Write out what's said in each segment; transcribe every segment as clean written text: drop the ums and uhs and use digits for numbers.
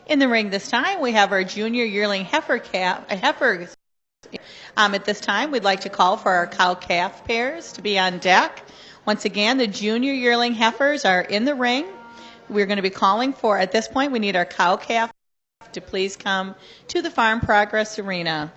In the ring this time, we have our junior yearling heifer. At this time, we'd like to call for our cow-calf pairs to be on deck. Once again, the junior yearling heifers are in the ring. We're going to be calling for, at this point, we need our cow-calf to please come to the Farm Progress Arena.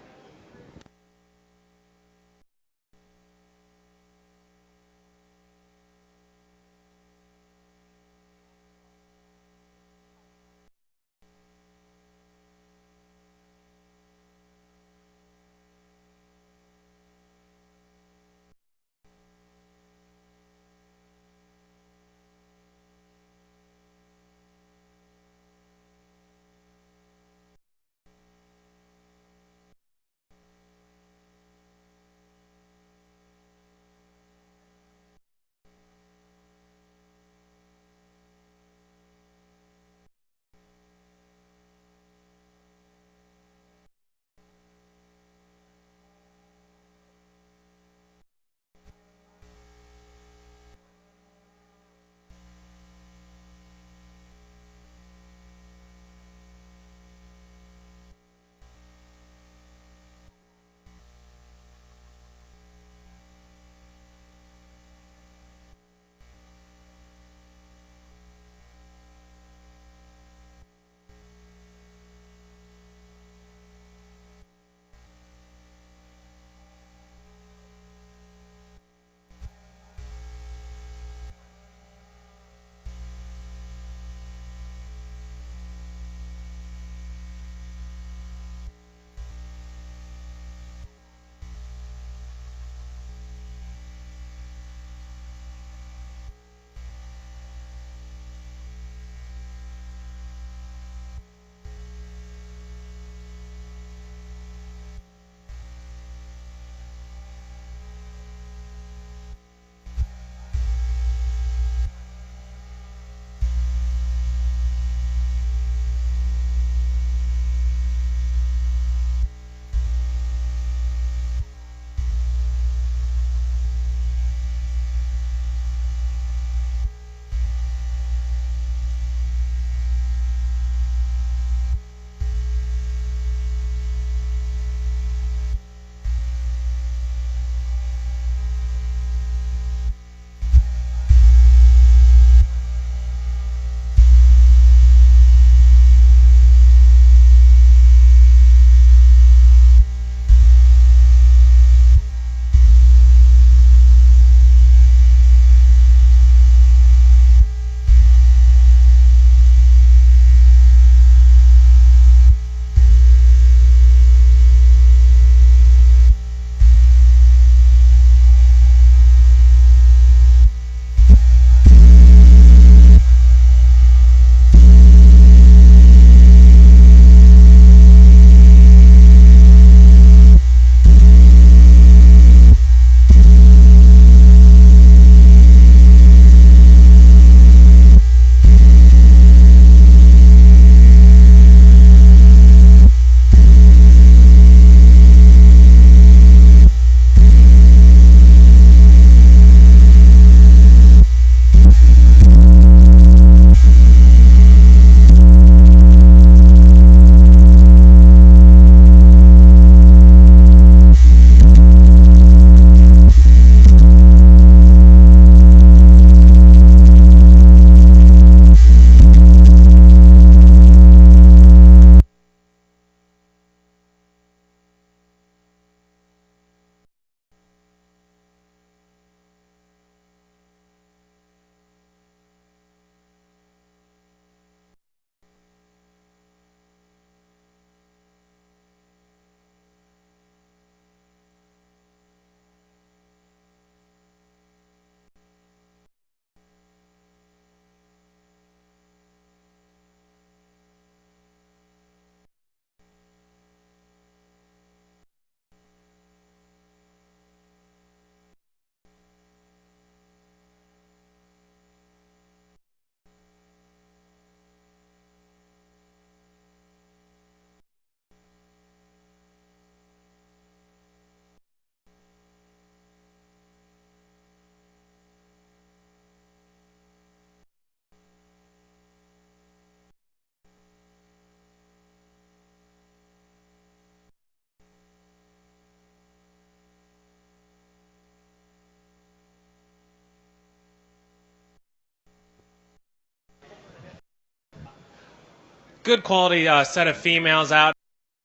good quality set of females out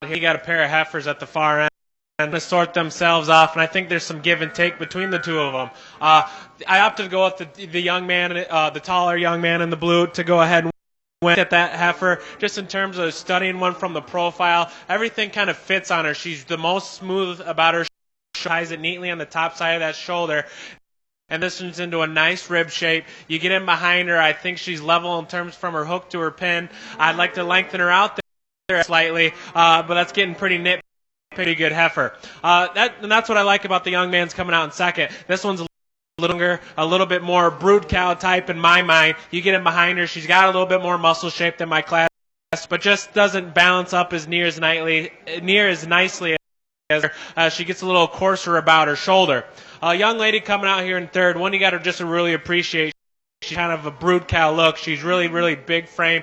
here. You got a pair of heifers at the far end and to sort themselves off, and I think there's some give and take between the two of them. I opted to go with the young man, the taller young man in the blue, to go ahead and went at that heifer. Just in terms of studying one from the profile, everything kind of fits on her. She's the most smooth about her. Ties it neatly on the top side of that shoulder. And this one's into a nice rib shape. You get in behind her, I think she's level in terms from her hook to her pin. I'd like to lengthen her out there slightly, but that's getting pretty good heifer. And that's what I like about the young man's coming out in second. This one's a little longer, a little bit more brood cow type in my mind. You get in behind her, she's got a little bit more muscle shape than my class, but just doesn't balance up as near as nicely as she gets a little coarser about her shoulder. A young lady coming out here in third, one you got to just really appreciate. She's kind of a brood cow look. She's really, really big frame,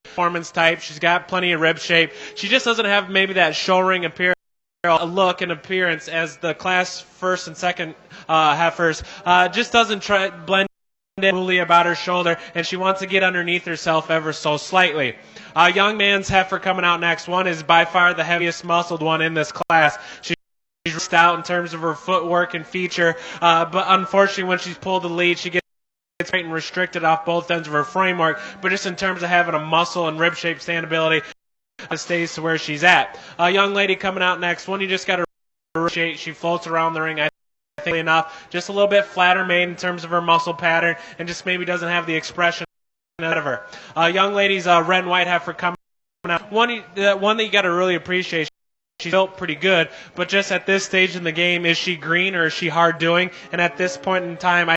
performance type. She's got plenty of rib shape. She just doesn't have maybe that show ring appearance, look and appearance as the class first and second heifers. Just doesn't blend in about her shoulder, and she wants to get underneath herself ever so slightly. Young man's heifer coming out next. One is by far the heaviest muscled one in this class. She's stout in terms of her footwork and feature, but unfortunately when she's pulled the lead, she gets tight and restricted off both ends of her framework, but just in terms of having a muscle and rib shape standability, it stays to where she's at. A young lady coming out next. One you just got to appreciate. She floats around the ring, I think enough. Just a little bit flatter made in terms of her muscle pattern, and just maybe doesn't have the expression out of her. Young lady's red and white heifer coming out. One that you got to really appreciate. She's built pretty good, but just at this stage in the game, is she green or is she hard doing? And at this point in time, I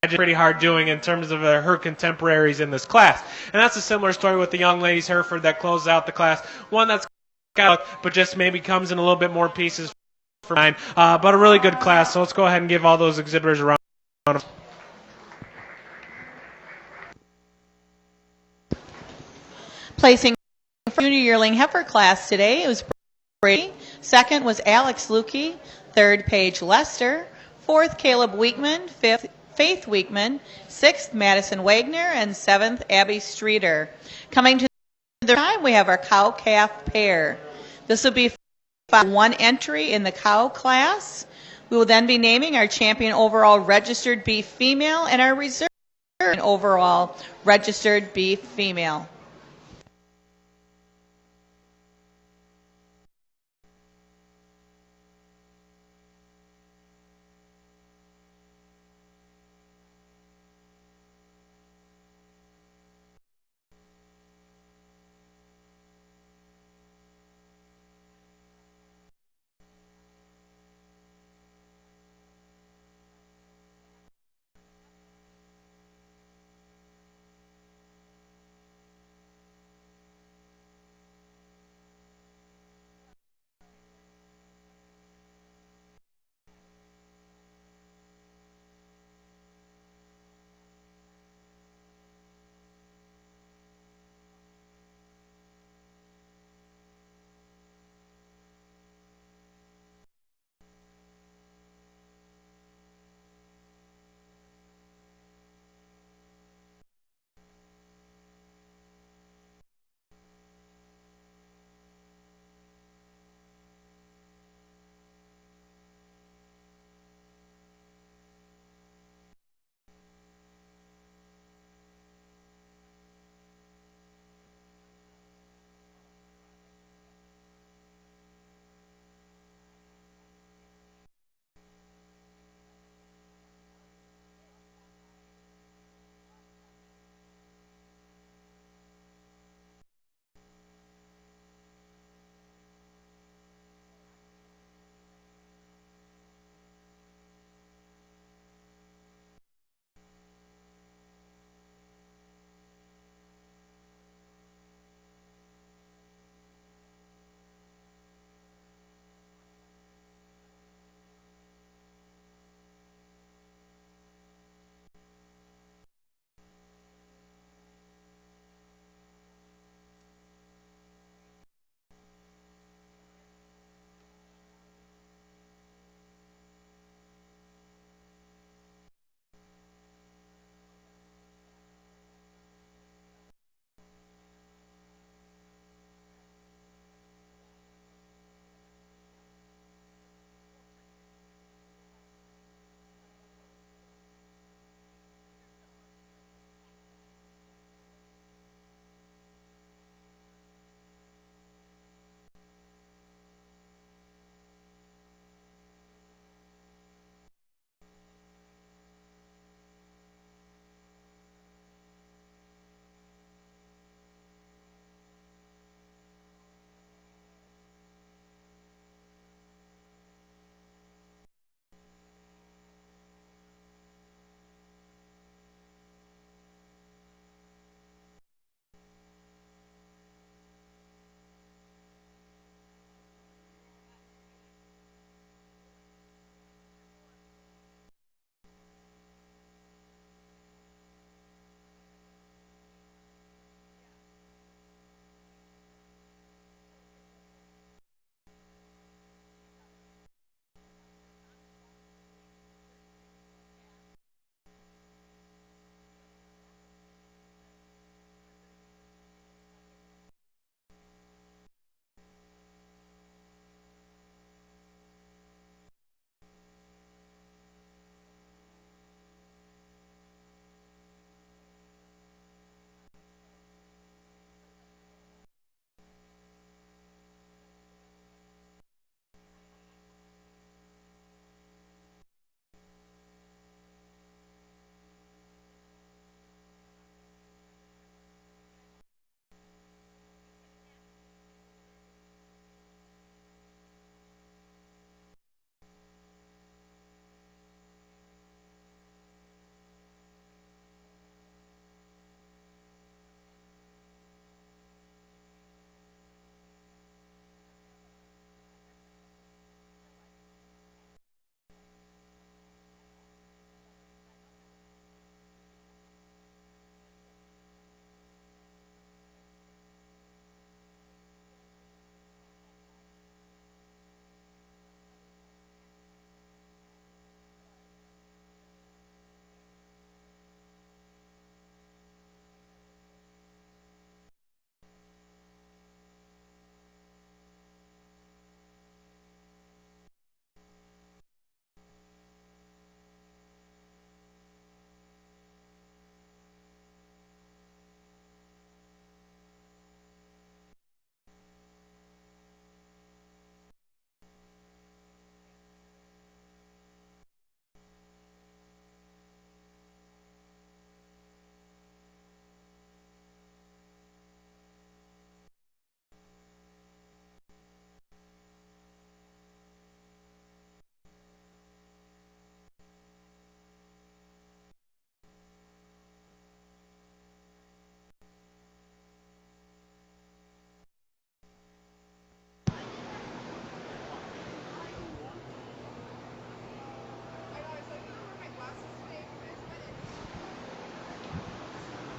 pretty hard doing in terms of her contemporaries in this class. And that's a similar story with the young ladies Hereford that closes out the class. One that's got, but just maybe comes in a little bit more pieces for mine. But a really good class. So let's go ahead and give all those exhibitors a round of applause. Placing for junior yearling heifer class today, it was Brady. Second was Alex Lukey. Third, Paige Lester. Fourth, Caleb Weekman. Fifth, Faith Weekman. Sixth, Madison Wagner. And seventh, Abby Streeter. Coming to the time, we have our cow-calf pair. This will be one entry in the cow class. We will then be naming our champion overall registered beef female and our reserve overall registered beef female.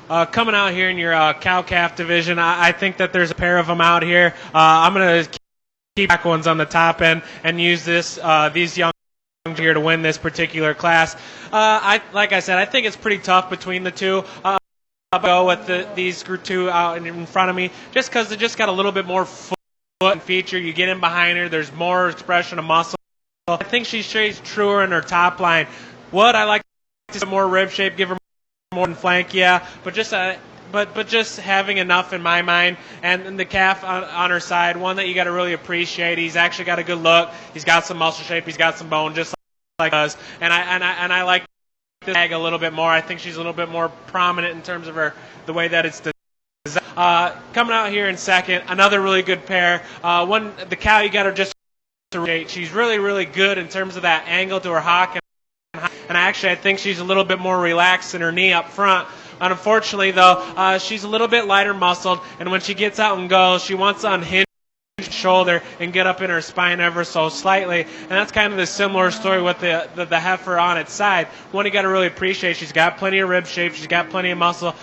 Coming out here in your cow-calf division, I think that there's a pair of them out here. I'm going to keep back ones on the top end and use these young here to win this particular class. Like I said, I think it's pretty tough between the two. I'll go with these two out in front of me just because they just got a little bit more foot and feature. You get in behind her, there's more expression of muscle. I think she stays truer in her top line. Would I like to see more rib shape, give her more than flank? Yeah, but just having enough in my mind. And the calf on her side, one that you got to really appreciate. He's actually got a good look. He's got some muscle shape. He's got some bone, just like us. And I like this tag a little bit more. I think she's a little bit more prominent in terms of the way that it's designed. Coming out here in second, another really good pair. The cow, you got to just. She's really, really good in terms of that angle to her hock, and I think she's a little bit more relaxed in her knee up front. Unfortunately, though, she's a little bit lighter muscled, and when she gets out and goes, she wants to unhinge her shoulder and get up in her spine ever so slightly, and that's kind of the similar story with the heifer on its side. One you got to really appreciate, she's got plenty of rib shape, she's got plenty of muscle,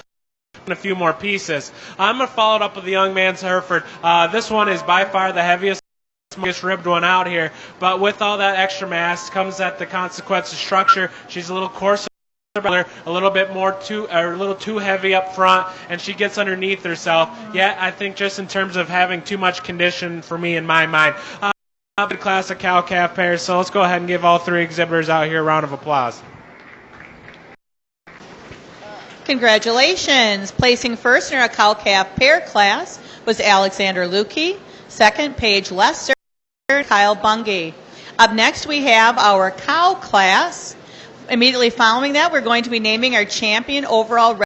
and a few more pieces. I'm going to follow it up with the young man's Hereford. This one is by far the heaviest ribbed one out here, but with all that extra mass comes at the consequence of structure. She's a little coarser, a little bit a little too heavy up front, and she gets underneath herself. Yeah, I think just in terms of having too much condition for me in my mind. Good classic cow-calf pairs, so let's go ahead and give all three exhibitors out here a round of applause. Congratulations. Placing first in our cow-calf pair class was Alexander Lukey. Second, Paige Lester. Kyle Bungie. Up next, we have our cow class. Immediately following that, we're going to be naming our champion overall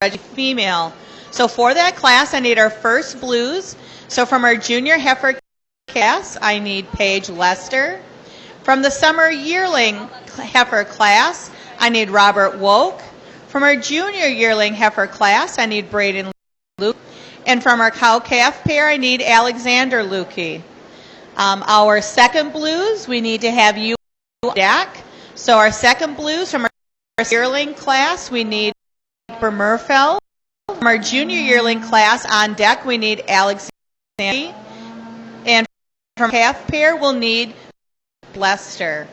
female. So for that class, I need our first blues. So from our junior heifer class, I need Paige Lester. From the summer yearling heifer class, I need Robert Woke. From our junior yearling heifer class, I need Braden Luke. And from our cow-calf pair, I need Alexander Lukey. Our second blues, we need to have you Dak. So our second blues from our yearling class, we need Murfeld. From our junior yearling class on deck, we need Alexander. And from calf pair, we'll need Lester.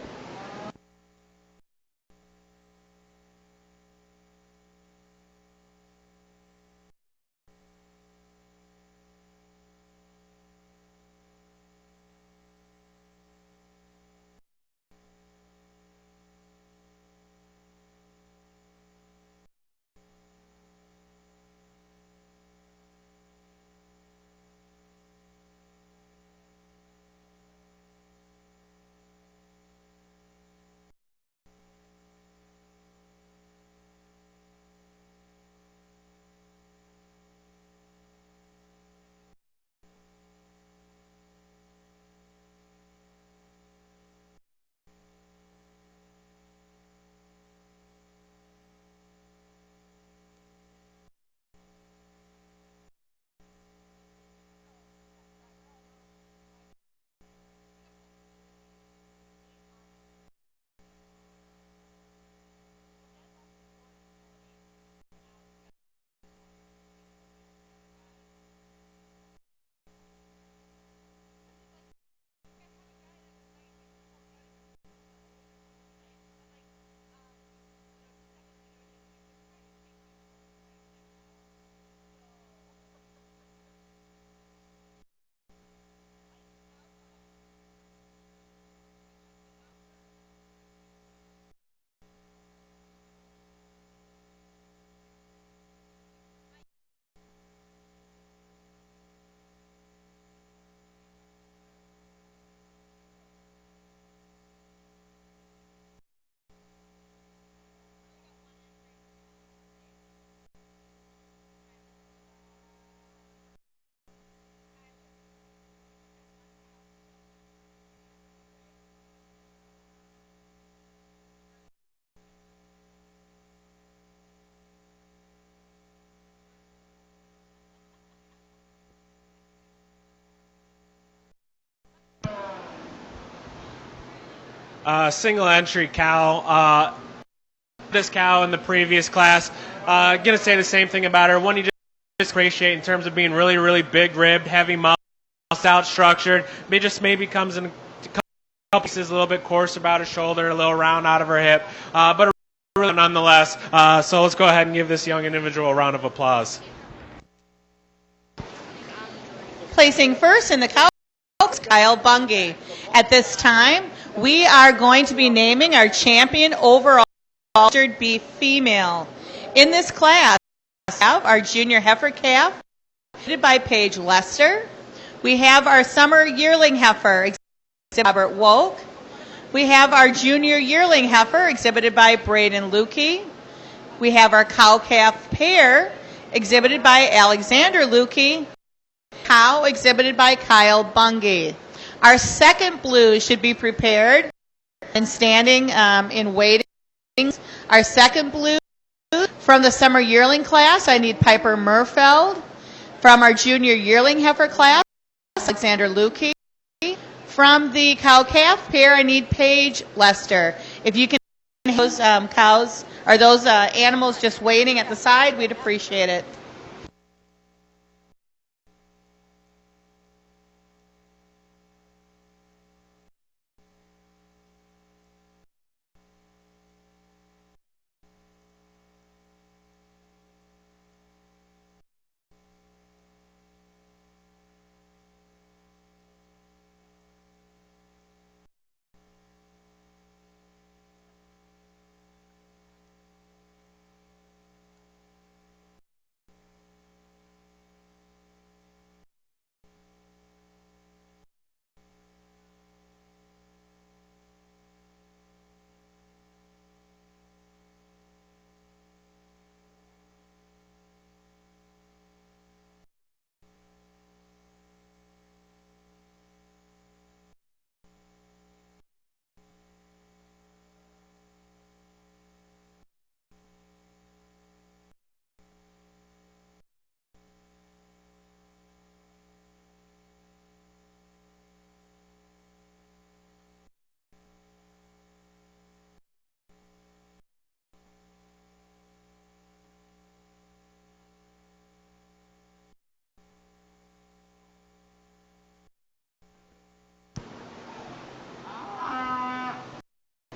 Single entry cow. This cow in the previous class Gonna say the same thing about her. One you just appreciate in terms of being really, really big ribbed, heavy muscle, out structured. Maybe comes in a couple pieces a little bit coarse about her shoulder, a little round out of her hip, but really nonetheless. So let's go ahead and give this young individual a round of applause. Placing first in the Calves, Kyle Bungie. At this time, we are going to be naming our champion overall registered beef female. In this class, we have our junior heifer calf, headed by Paige Lester. We have our summer yearling heifer, exhibited by Robert Woke. We have our junior yearling heifer, exhibited by Braden Lukey. We have our cow-calf pair, exhibited by Alexander Lukey. Cow, exhibited by Kyle Bungie. Our second blue should be prepared and standing in waiting. Our second blue from the summer yearling class, I need Piper Murfeld. From our junior yearling heifer class, Alexander Lukey. From the cow-calf pair, I need Paige Lester. If you can those cows or those animals just waiting at the side, we'd appreciate it.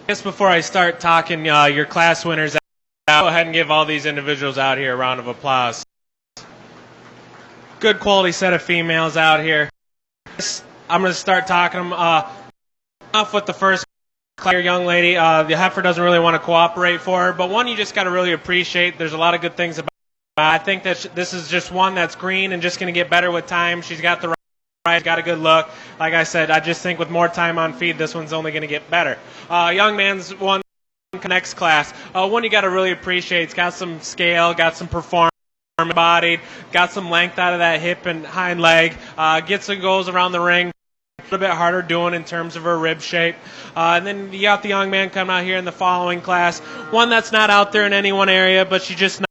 Just before I start talking your class winners, go ahead and give all these individuals out here a round of applause. Good quality set of females out here. I'm going to start talking them off with the first clear young lady. The heifer doesn't really want to cooperate for her, but one you just got to really appreciate. There's a lot of good things about her. I think that this is just one that's green and just going to get better with time. She's got the right, got a good look. Like I said, I just think with more time on feed, this one's only going to get better. Young man's one next class. One you got to really appreciate. It's got some scale, got some performance. Bodied, got some length out of that hip and hind leg, gets and goes around the ring, a little bit harder doing in terms of her rib shape. And then you got the young man coming out here in the following class, one that's not out there in any one area, but she's just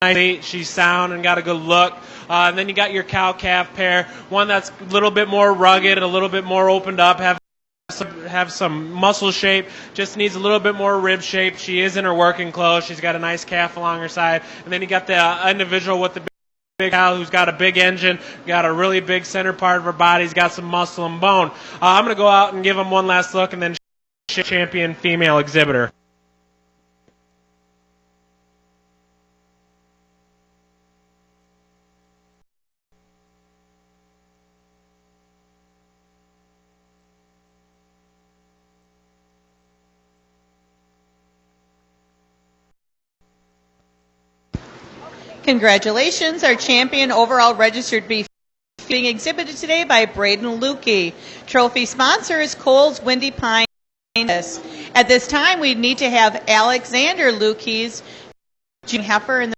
nice, she's sound and got a good look. And then you got your cow-calf pair, one that's a little bit more rugged, a little bit more opened up, have some muscle shape, just needs a little bit more rib shape. She is in her working clothes. She's got a nice calf along her side. And then you got the individual with the big cow who's got a big engine, got a really big center part of her body. He's got some muscle and bone. I'm going to go out and give him one last look and then champion female exhibitor. Congratulations, our champion overall registered beef being exhibited today by Braden Lukey. Trophy sponsor is Cole's Windy Pine. At this time, we need to have Alexander Lukey's junior heifer in the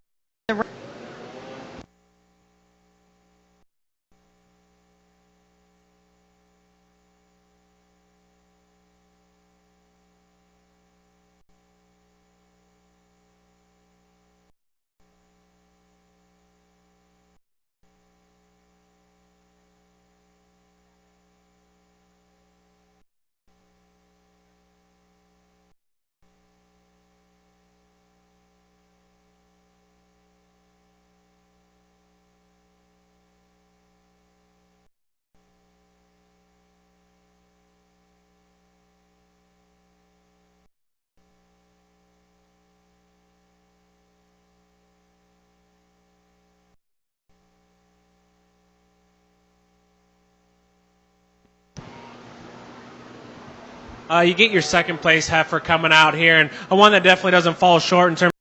you get your second place heifer coming out here, and one that definitely doesn't fall short in terms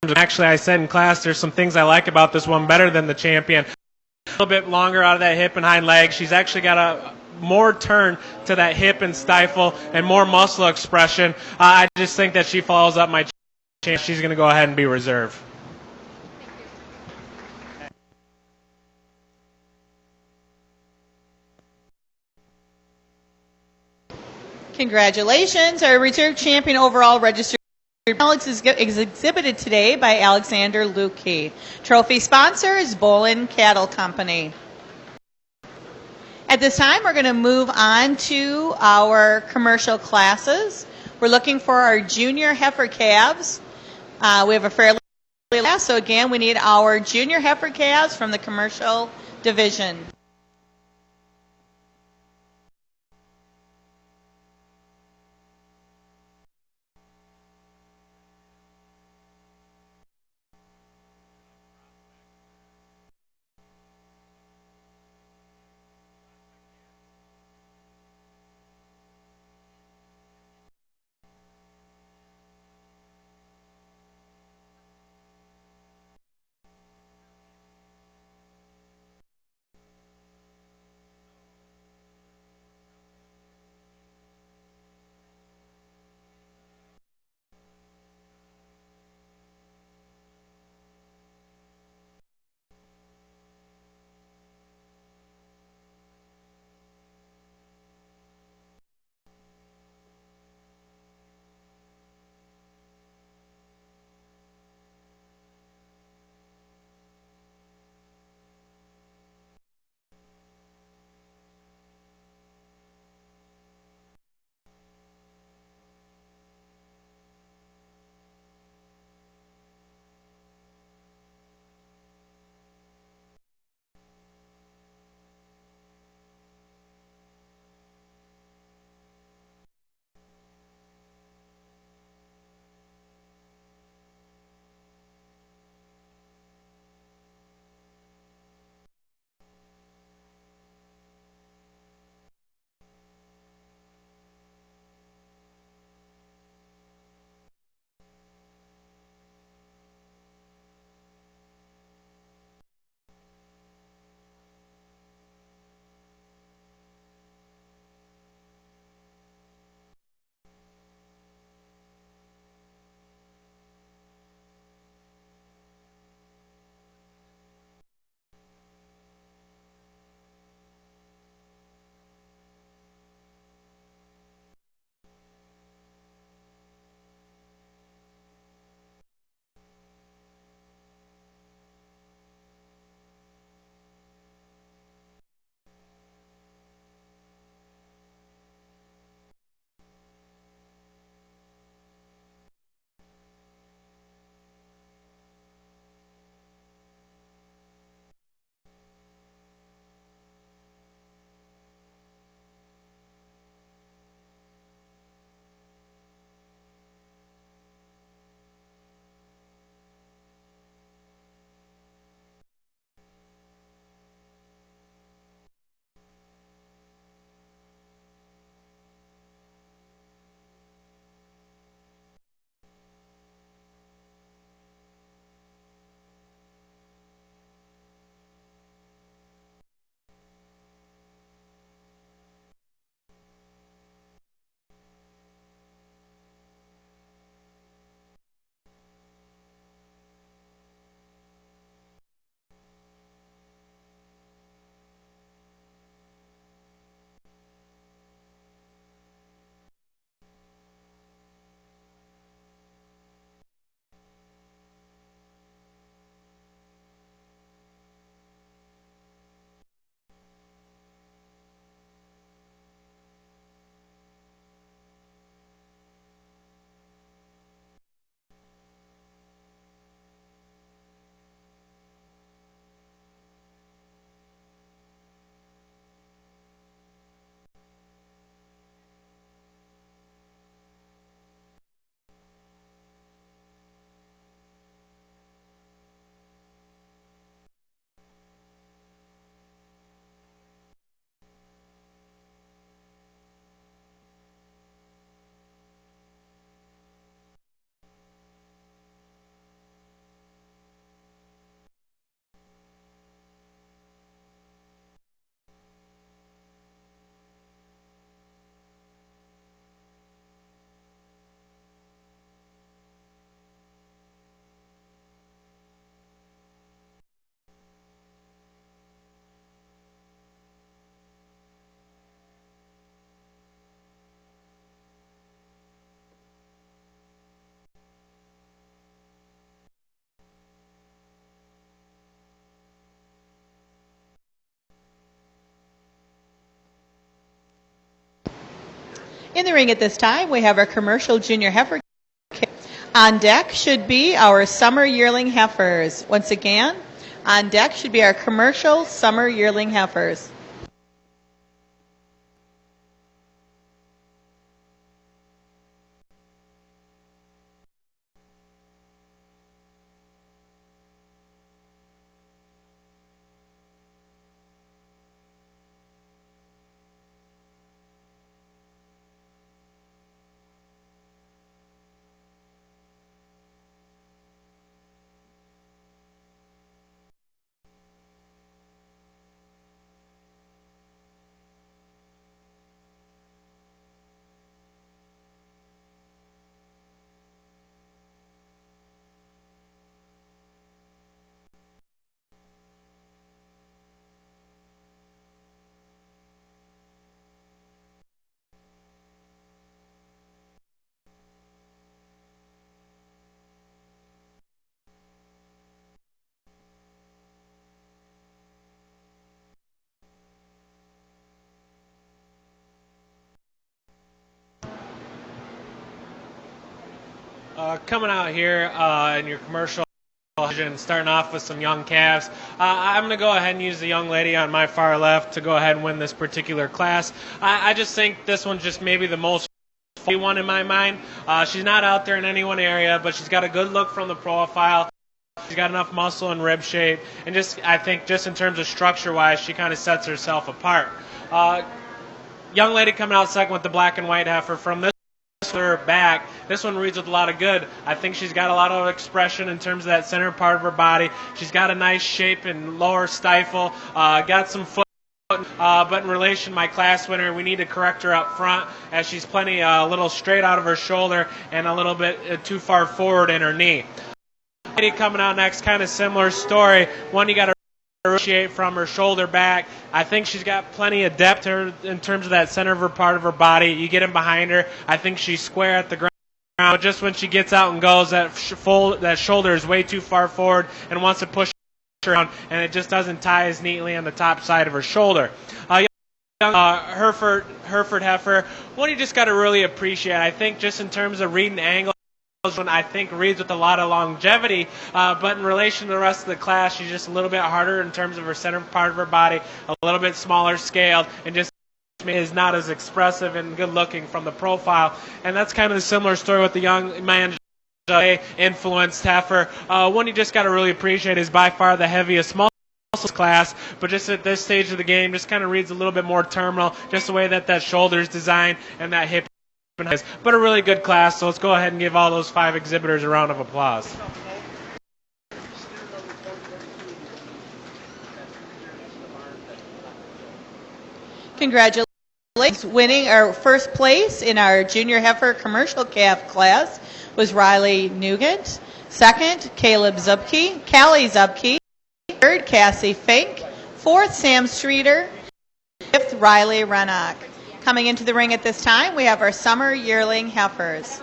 of, actually I said in class there's some things I like about this one better than the champion. A little bit longer out of that hip and hind leg. She's actually got a more turn to that hip and stifle and more muscle expression. I just think that she follows up my chance. She's going to go ahead and be reserve. Congratulations. Our reserve champion overall registered Alex is exhibited today by Alexander Lukey. Trophy sponsor is Bolin Cattle Company. At this time, we're going to move on to our commercial classes. We're looking for our junior heifer calves. We have a fairly class, so again, we need our junior heifer calves from the commercial division. In the ring at this time, we have our commercial junior heifer. On deck should be our summer yearling heifers. Once again, on deck should be our commercial summer yearling heifers. Coming out here in your commercial division, starting off with some young calves. I'm going to go ahead and use the young lady on my far left to go ahead and win this particular class. I just think this one's just maybe the most funny one in my mind. She's not out there in any one area, but she's got a good look from the profile. She's got enough muscle and rib shape, and I think just in terms of structure-wise, she kind of sets herself apart. Young lady coming out second with the black and white heifer from this her back. This one reads with a lot of good. I think she's got a lot of expression in terms of that center part of her body. She's got a nice shape and lower stifle. Got some foot. But in relation to my class winner, we need to correct her up front as she's plenty a little straight out of her shoulder and a little bit too far forward in her knee. Lady coming out next, kind of similar story. One, you got to appreciate from her shoulder back. I think she's got plenty of depth in terms of that center of her part of her body. You get in behind her, I think she's square at the ground. But just when she gets out and goes, that shoulder is way too far forward and wants to push her around, and it just doesn't tie as neatly on the top side of her shoulder. Hereford heifer, one you just got to really appreciate. I think just in terms of reading angle, one I think reads with a lot of longevity, but in relation to the rest of the class, she's just a little bit harder in terms of her center part of her body, a little bit smaller scaled, and just is not as expressive and good looking from the profile. And that's kind of the similar story with the young man influenced heifer. One you just got to really appreciate is by far the heaviest muscle class, but just at this stage of the game, just kind of reads a little bit more terminal, just the way that shoulder is designed and that hip. But a really good class, so let's go ahead and give all those 5 exhibitors a round of applause. Congratulations. Winning our first place in our junior heifer commercial calf class was Riley Nugent. Second, Callie Zubke. Third, Cassie Fink. Fourth, Sam Streeter. Fifth, Riley Rennock. Coming into the ring at this time, we have our summer yearling heifers.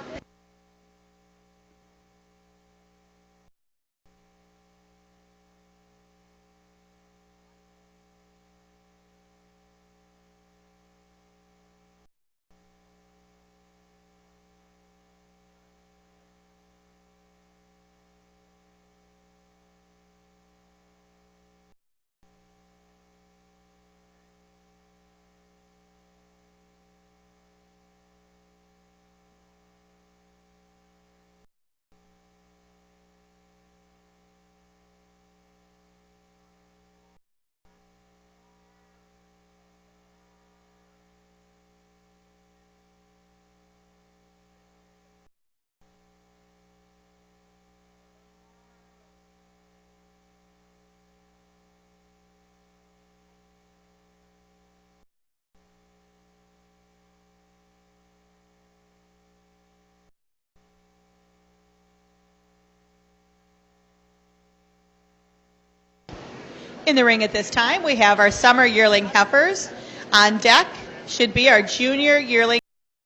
In the ring at this time, we have our summer yearling heifers. On deck should be our junior yearling.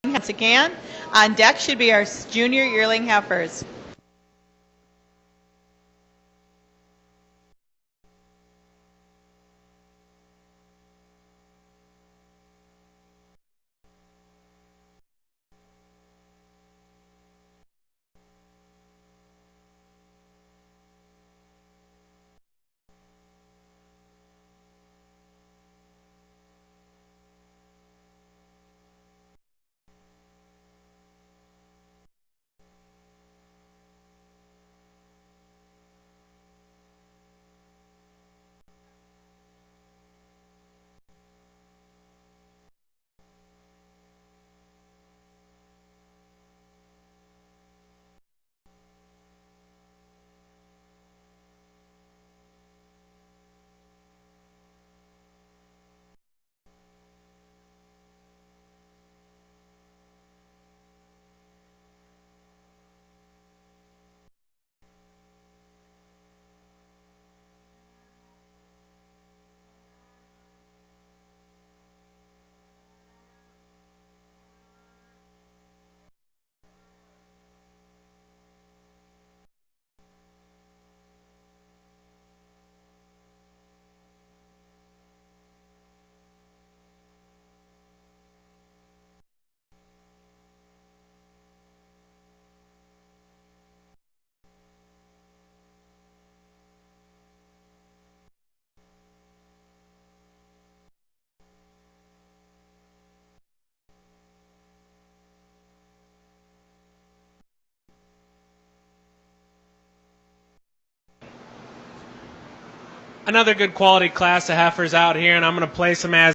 Once again, on deck should be our junior yearling heifers. Another good quality class of heifers out here, and I'm going to place them as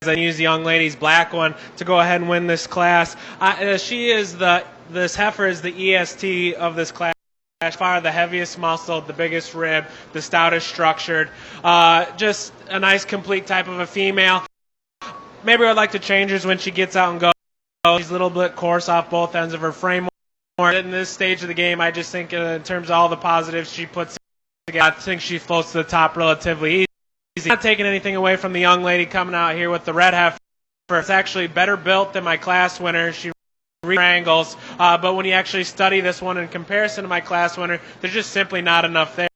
I use the young lady's black one to go ahead and win this class. This heifer is the EST of this class. By far the heaviest muscled, the biggest rib, the stoutest structured. Just a nice complete type of a female. Maybe I'd like to change her when she gets out and goes. She's a little bit coarse off both ends of her frame. In this stage of the game, I just think in terms of all the positives she puts together, I think she floats to the top relatively easy. Not taking anything away from the young lady coming out here with the red heifer. It's actually better built than my class winner. She angles, but when you actually study this one in comparison to my class winner, there's just simply not enough there.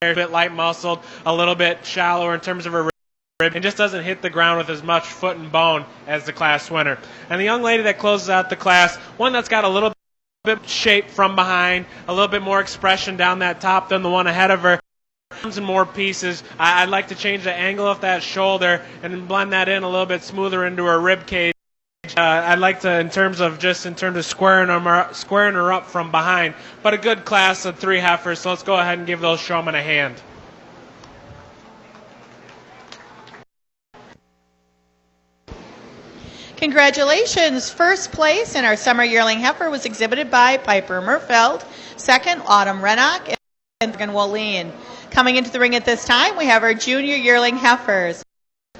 A bit light muscled, a little bit shallower in terms of her rib, and just doesn't hit the ground with as much foot and bone as the class winner. And the young lady that closes out the class, one that's got a little bit shape from behind, a little bit more expression down that top than the one ahead of her. And more pieces. I'd like to change the angle of that shoulder and blend that in a little bit smoother into her rib cage. I'd like to, in terms of squaring her up from behind. But a good class of 3 heifers, so let's go ahead and give those showmen a hand. Congratulations! First place in our summer yearling heifer was exhibited by Piper Murfeld. Second, Autumn Rennock and Morgan Wallin. Coming into the ring at this time, we have our junior yearling heifers.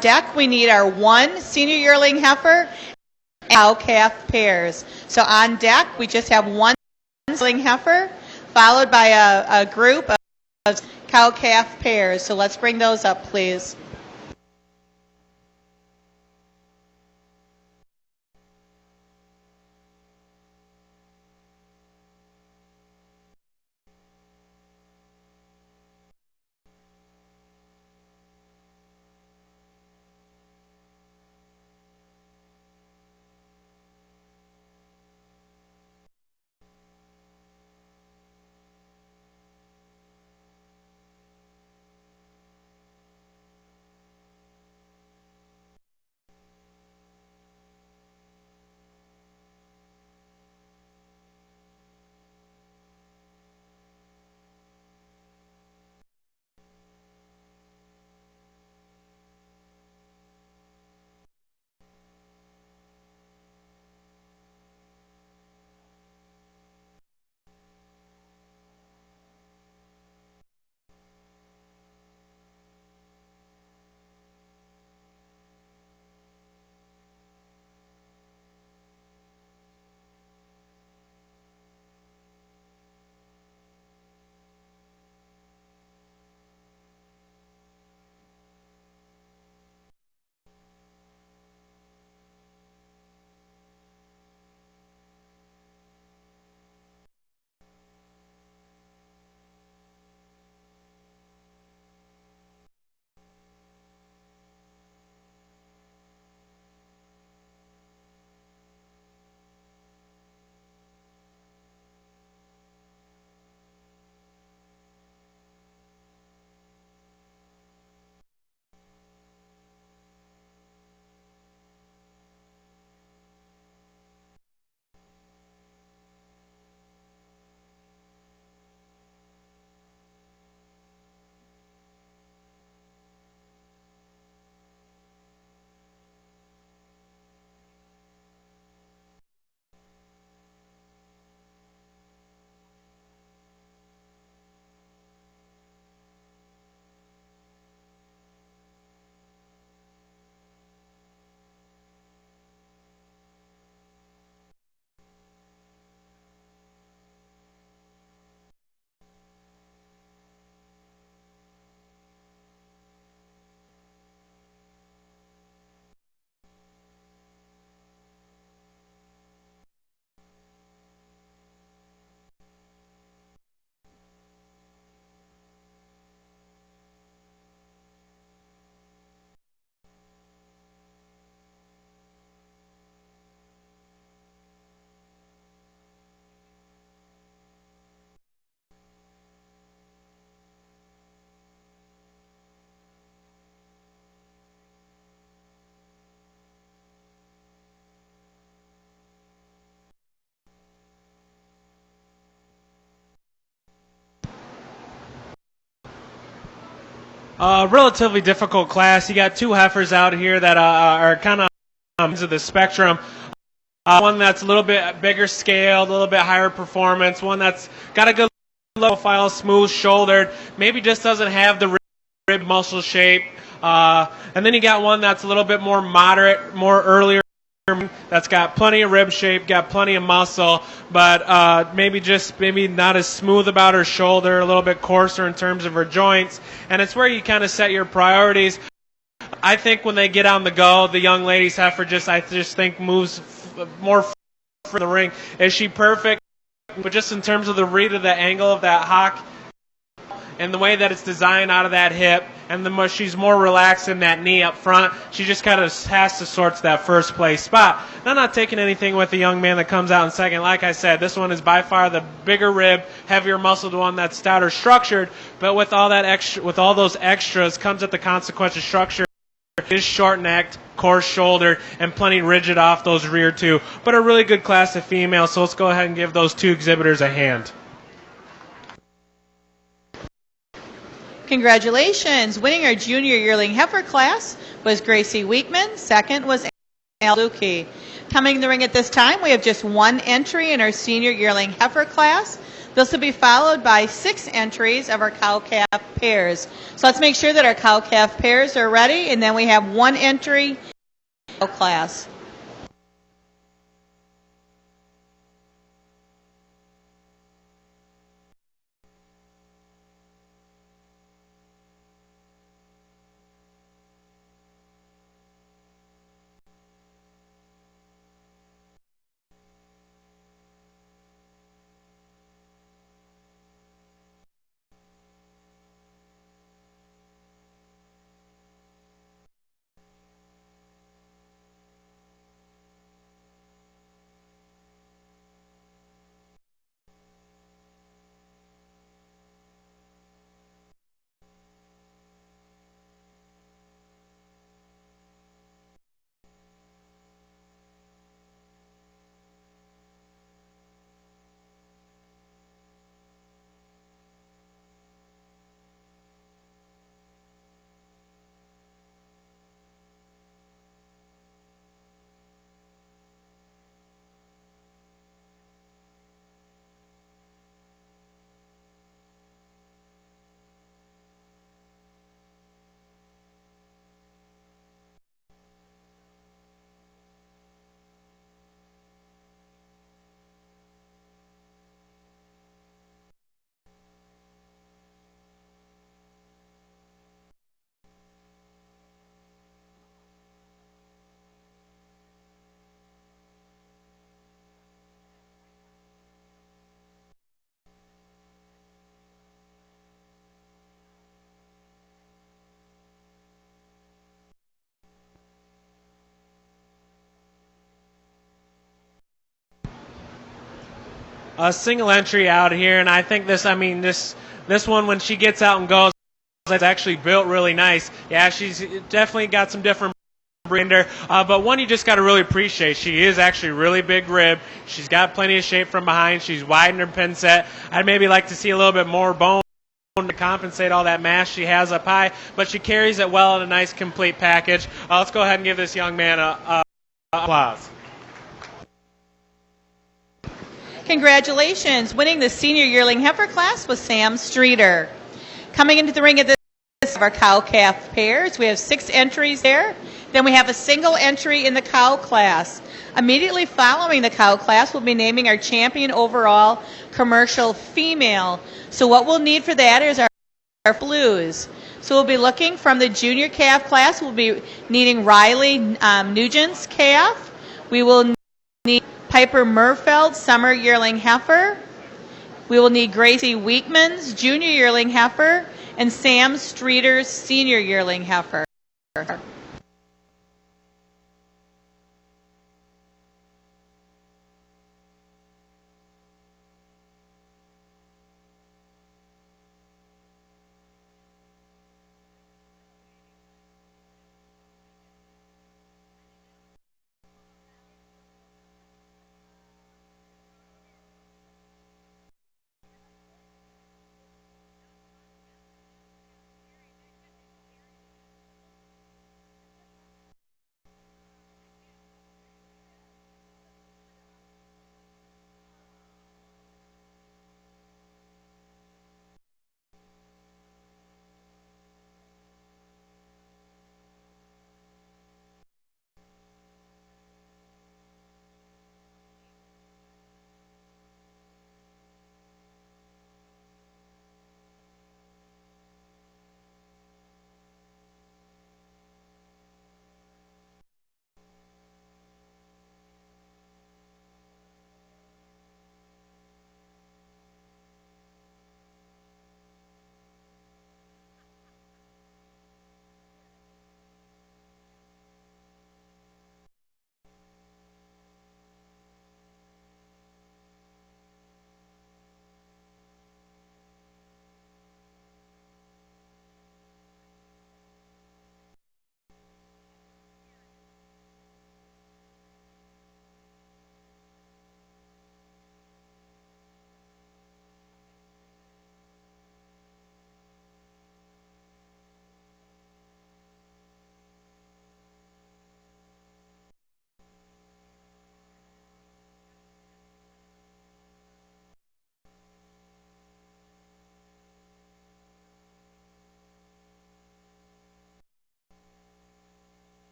Deck, we need our 1 senior yearling heifer and cow-calf pairs. So on deck, we just have 1 yearling heifer, followed by a group of cow-calf pairs. So let's bring those up, please. Relatively difficult class. You got two heifers out here that are kind of ends of the spectrum. One that's a little bit bigger scaled, a little bit higher performance. One that's got a good low profile, smooth shouldered, maybe just doesn't have the rib muscle shape. And then you got one that's a little bit more moderate, more earlier, that's got plenty of rib shape, got plenty of muscle, but maybe not as smooth about her shoulder, a little bit coarser in terms of her joints. And it's where you kind of set your priorities. I think when they get on the go, the young lady's heifer I just think moves more for the ring. Is she perfect? But just in terms of the read of the angle of that hock and the way that it's designed out of that hip, and she's more relaxed in that knee up front, she just kind of has to sort to that first place spot. And I'm not taking anything with the young man that comes out in second. Like I said, this one is by far the bigger rib, heavier muscled one that's stouter structured, but with all those extras comes at the consequence of structure. Is short necked, coarse shouldered, and plenty rigid off those rear two. But a really good class of females, so let's go ahead and give those two exhibitors a hand. Congratulations. Winning our junior yearling heifer class was Gracie Weekman. Second was Al Lukey. Coming in the ring at this time, we have just one entry in our senior yearling heifer class. This will be followed by 6 entries of our cow-calf pairs. So let's make sure that our cow-calf pairs are ready, and then we have one entry in the class. A single entry out here, and I think this one, when she gets out and goes, it's actually built really nice. Yeah, she's definitely got some different breeder, but one you just got to really appreciate. She is actually really big rib. She's got plenty of shape from behind. She's wide in her pin set. I'd maybe like to see a little bit more bone to compensate all that mass she has up high, but she carries it well in a nice complete package. Let's go ahead and give this young man a applause. Congratulations. Winning the senior yearling heifer class was Sam Streeter. Coming into the ring at this of our cow-calf pairs, we have 6 entries there. Then we have a single entry in the cow class. Immediately following the cow class, we'll be naming our champion overall commercial female. So what we'll need for that is our blues. So we'll be looking from the junior calf class. We'll be needing Riley Nugent's calf. We will need Piper Murfeld summer yearling heifer. We will need Gracie Weekman's junior yearling heifer and Sam Streeter's senior yearling heifer.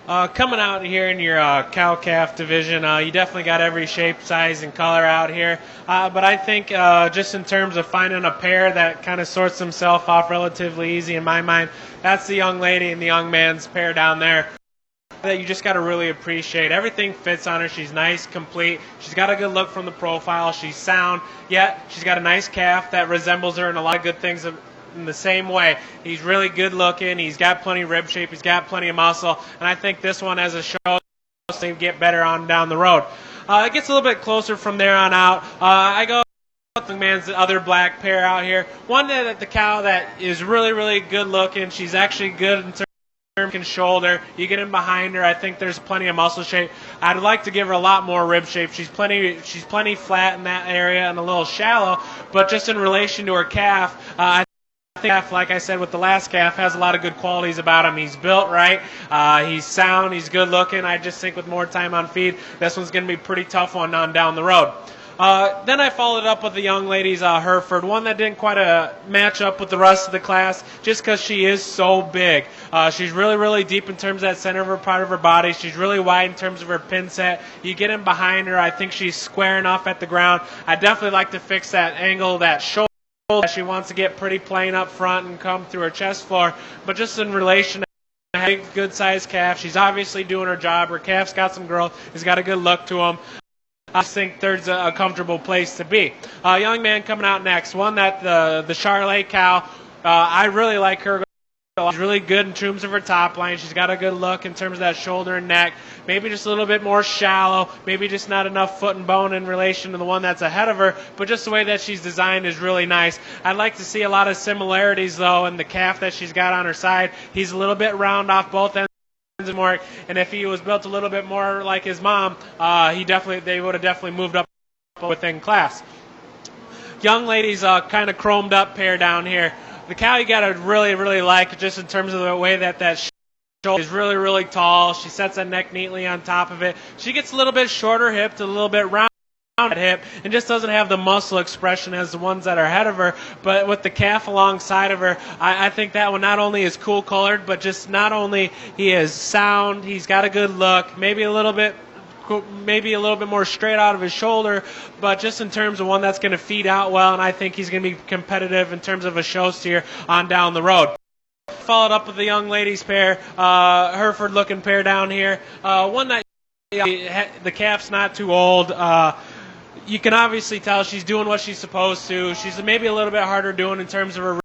Coming out here in your cow-calf division, you definitely got every shape, size, and color out here. But I think just in terms of finding a pair that kind of sorts themselves off relatively easy in my mind, that's the young lady and the young man's pair down there that you just got to really appreciate. Everything fits on her. She's nice, complete. She's got a good look from the profile. She's sound, yet she's got a nice calf that resembles her in a lot of good things in the same way. He's really good looking. He's got plenty of rib shape. He's got plenty of muscle. And I think this one as a show to get better on down the road. It gets a little bit closer from there on out. I go with the man's other black pair out here. One that the cow that is really, really good looking. She's actually good in terms of shoulder. You get in behind her, I think there's plenty of muscle shape. I'd like to give her a lot more rib shape. She's plenty flat in that area and a little shallow, but just in relation to her calf, I think, like I said with the last calf, has a lot of good qualities about him. He's built right, he's sound, he's good looking. I just think with more time on feed, this one's going to be a pretty tough one on down the road. Then I followed up with the young lady's Hereford, one that didn't quite match up with the rest of the class just because she is so big. She's really, really deep in terms of that center of her part of her body. She's really wide in terms of her pin set. You get in behind her, I think she's square enough at the ground. I definitely like to fix that angle, that shoulder. She wants to get pretty plain up front and come through her chest floor, but just in relation to a good sized calf, she's obviously doing her job. Her calf's got some growth. He's got a good look to him. I just think third's a comfortable place to be. Young man coming out next, one that the Charolais cow, I really like her. She's really good in terms of her top line. She's got a good look in terms of that shoulder and neck. Maybe just a little bit more shallow. Maybe just not enough foot and bone in relation to the one that's ahead of her. But just the way that she's designed is really nice. I'd like to see a lot of similarities, though, in the calf that she's got on her side. He's a little bit round off both ends. And if he was built a little bit more like his mom, they would have definitely moved up within class. Young lady's kind of chromed up pair down here. The cow you got to really, really like just in terms of the way that shoulder is really, really tall. She sets that neck neatly on top of it. She gets a little bit shorter hipped, a little bit round at hip, and just doesn't have the muscle expression as the ones that are ahead of her. But with the calf alongside of her, I think that one not only is cool colored, but just not only he is sound, he's got a good look, maybe a little bit more straight out of his shoulder, but just in terms of one that's going to feed out well, and I think he's going to be competitive in terms of a show steer on down the road. Followed up with the young ladies pair, Hereford looking pair down here. One that the calf's not too old. You can obviously tell she's doing what she's supposed to. She's maybe a little bit harder doing in terms of her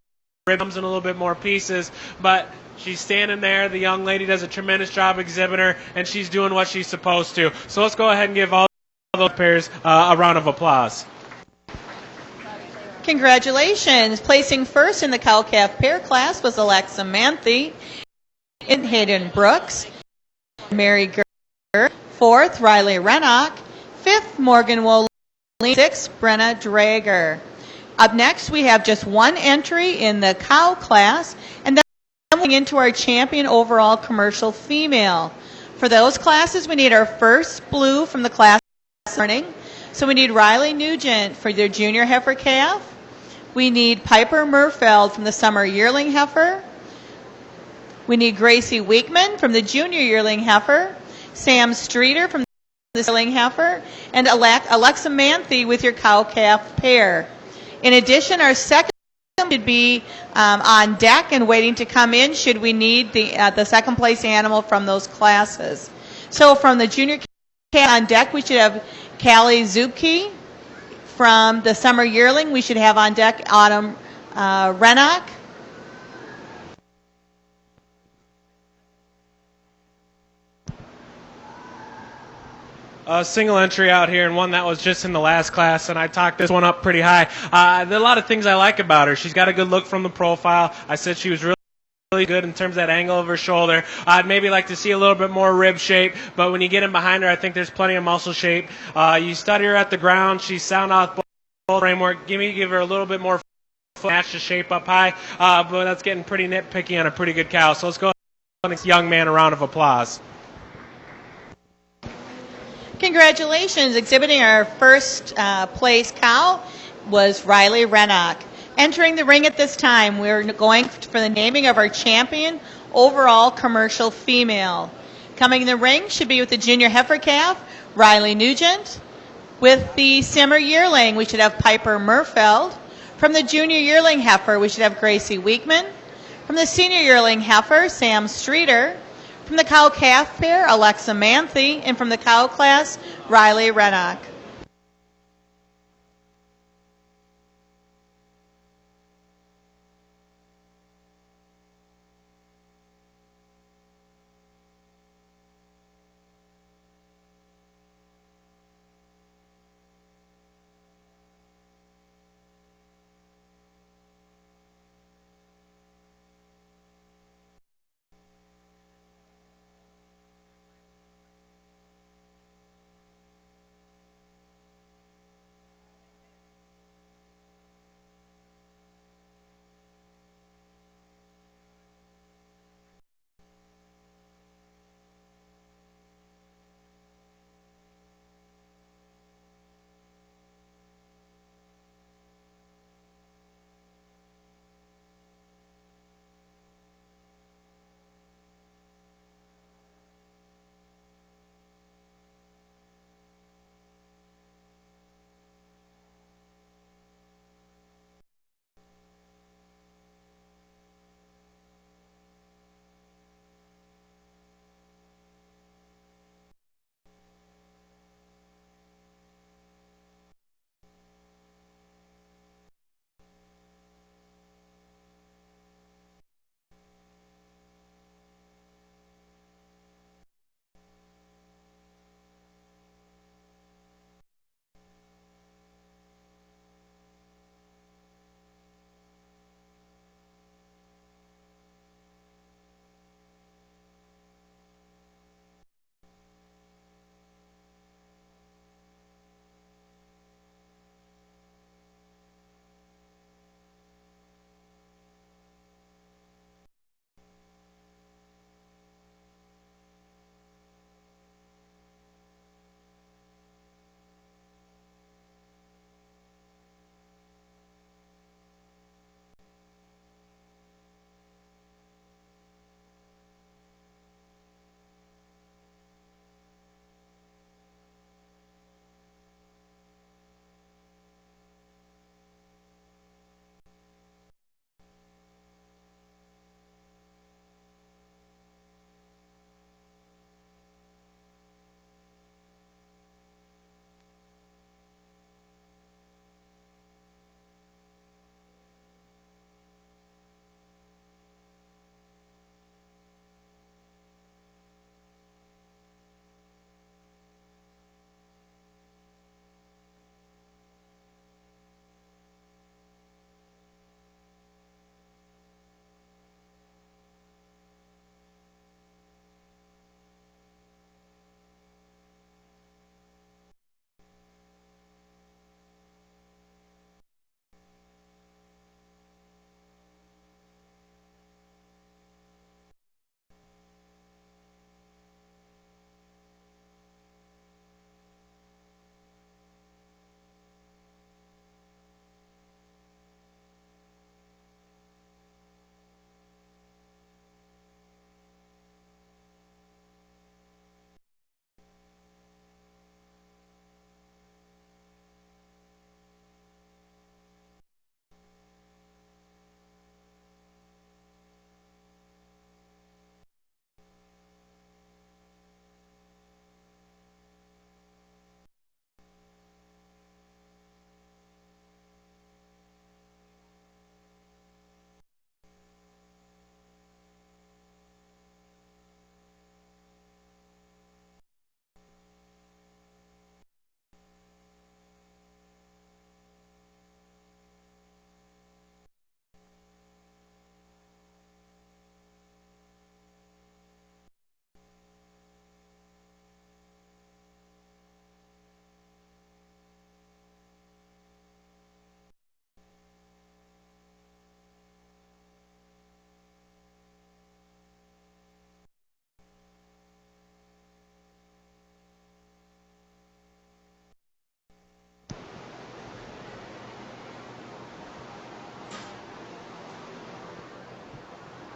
ribs and a little bit more pieces, but she's standing there. The young lady does a tremendous job exhibiting her, and she's doing what she's supposed to. So let's go ahead and give all those pairs a round of applause. Congratulations. Placing first in the cow-calf pair class was Alexa Manthe, Hayden Brooks, Mary Gurr, fourth, Riley Rennock, fifth, Morgan Woley, sixth, Brenna Drager. Up next, we have just one entry in the cow class, and then moving into our champion overall commercial female. For those classes, we need our first blue from the class this morning. So we need Riley Nugent for their junior heifer calf. We need Piper Murfeld from the summer yearling heifer. We need Gracie Weekman from the junior yearling heifer. Sam Streeter from the yearling heifer. And Alexa Manthe with your cow-calf pair. In addition, our second should be on deck and waiting to come in should we need the second place animal from those classes. So from the junior calf on deck, we should have Callie Zupke. From the summer yearling, we should have on deck Autumn Rennock. A single entry out here, and one that was just in the last class, and I talked this one up pretty high. There are a lot of things I like about her. She's got a good look from the profile. I said she was really good in terms of that angle of her shoulder. I'd maybe like to see a little bit more rib shape, but when you get in behind her, I think there's plenty of muscle shape. You study her at the ground. She's sound off both framework. Give her a little bit more match the shape up high, but that's getting pretty nitpicky on a pretty good cow. So let's go and give this young man a round of applause. Congratulations. Exhibiting our first place cow was Riley Rennock. Entering the ring at this time, we're going for the naming of our champion overall commercial female. Coming in the ring should be with the junior heifer calf, Riley Nugent. With the simmer yearling, we should have Piper Murfeld. From the junior yearling heifer, we should have Gracie Weekman. From the senior yearling heifer, Sam Streeter. From the cow calf pair, Alexa Manthe. And from the cow class, Riley Rennock.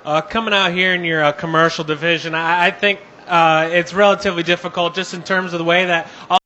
Coming out here in your commercial division, I think it's relatively difficult just in terms of the way that all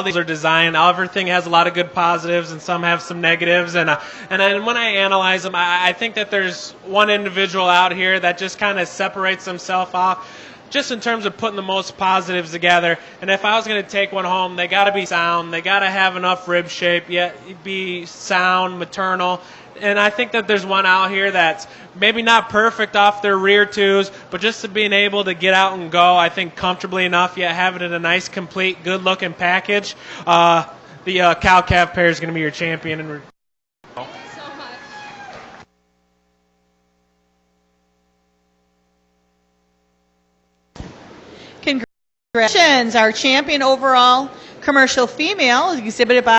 these are designed. Everything has a lot of good positives and some have some negatives. And then when I analyze them, I think that there's one individual out here that just kind of separates himself off just in terms of putting the most positives together. And if I was going to take one home, they got to be sound. They got to have enough rib shape, yet be sound, maternal. And I think that there's one out here that's maybe not perfect off their rear twos, but just to being able to get out and go, I think comfortably enough, yet have it in a nice, complete, good-looking package. The cow-calf pair is going to be your champion. And Congratulations, our champion overall commercial female, exhibited by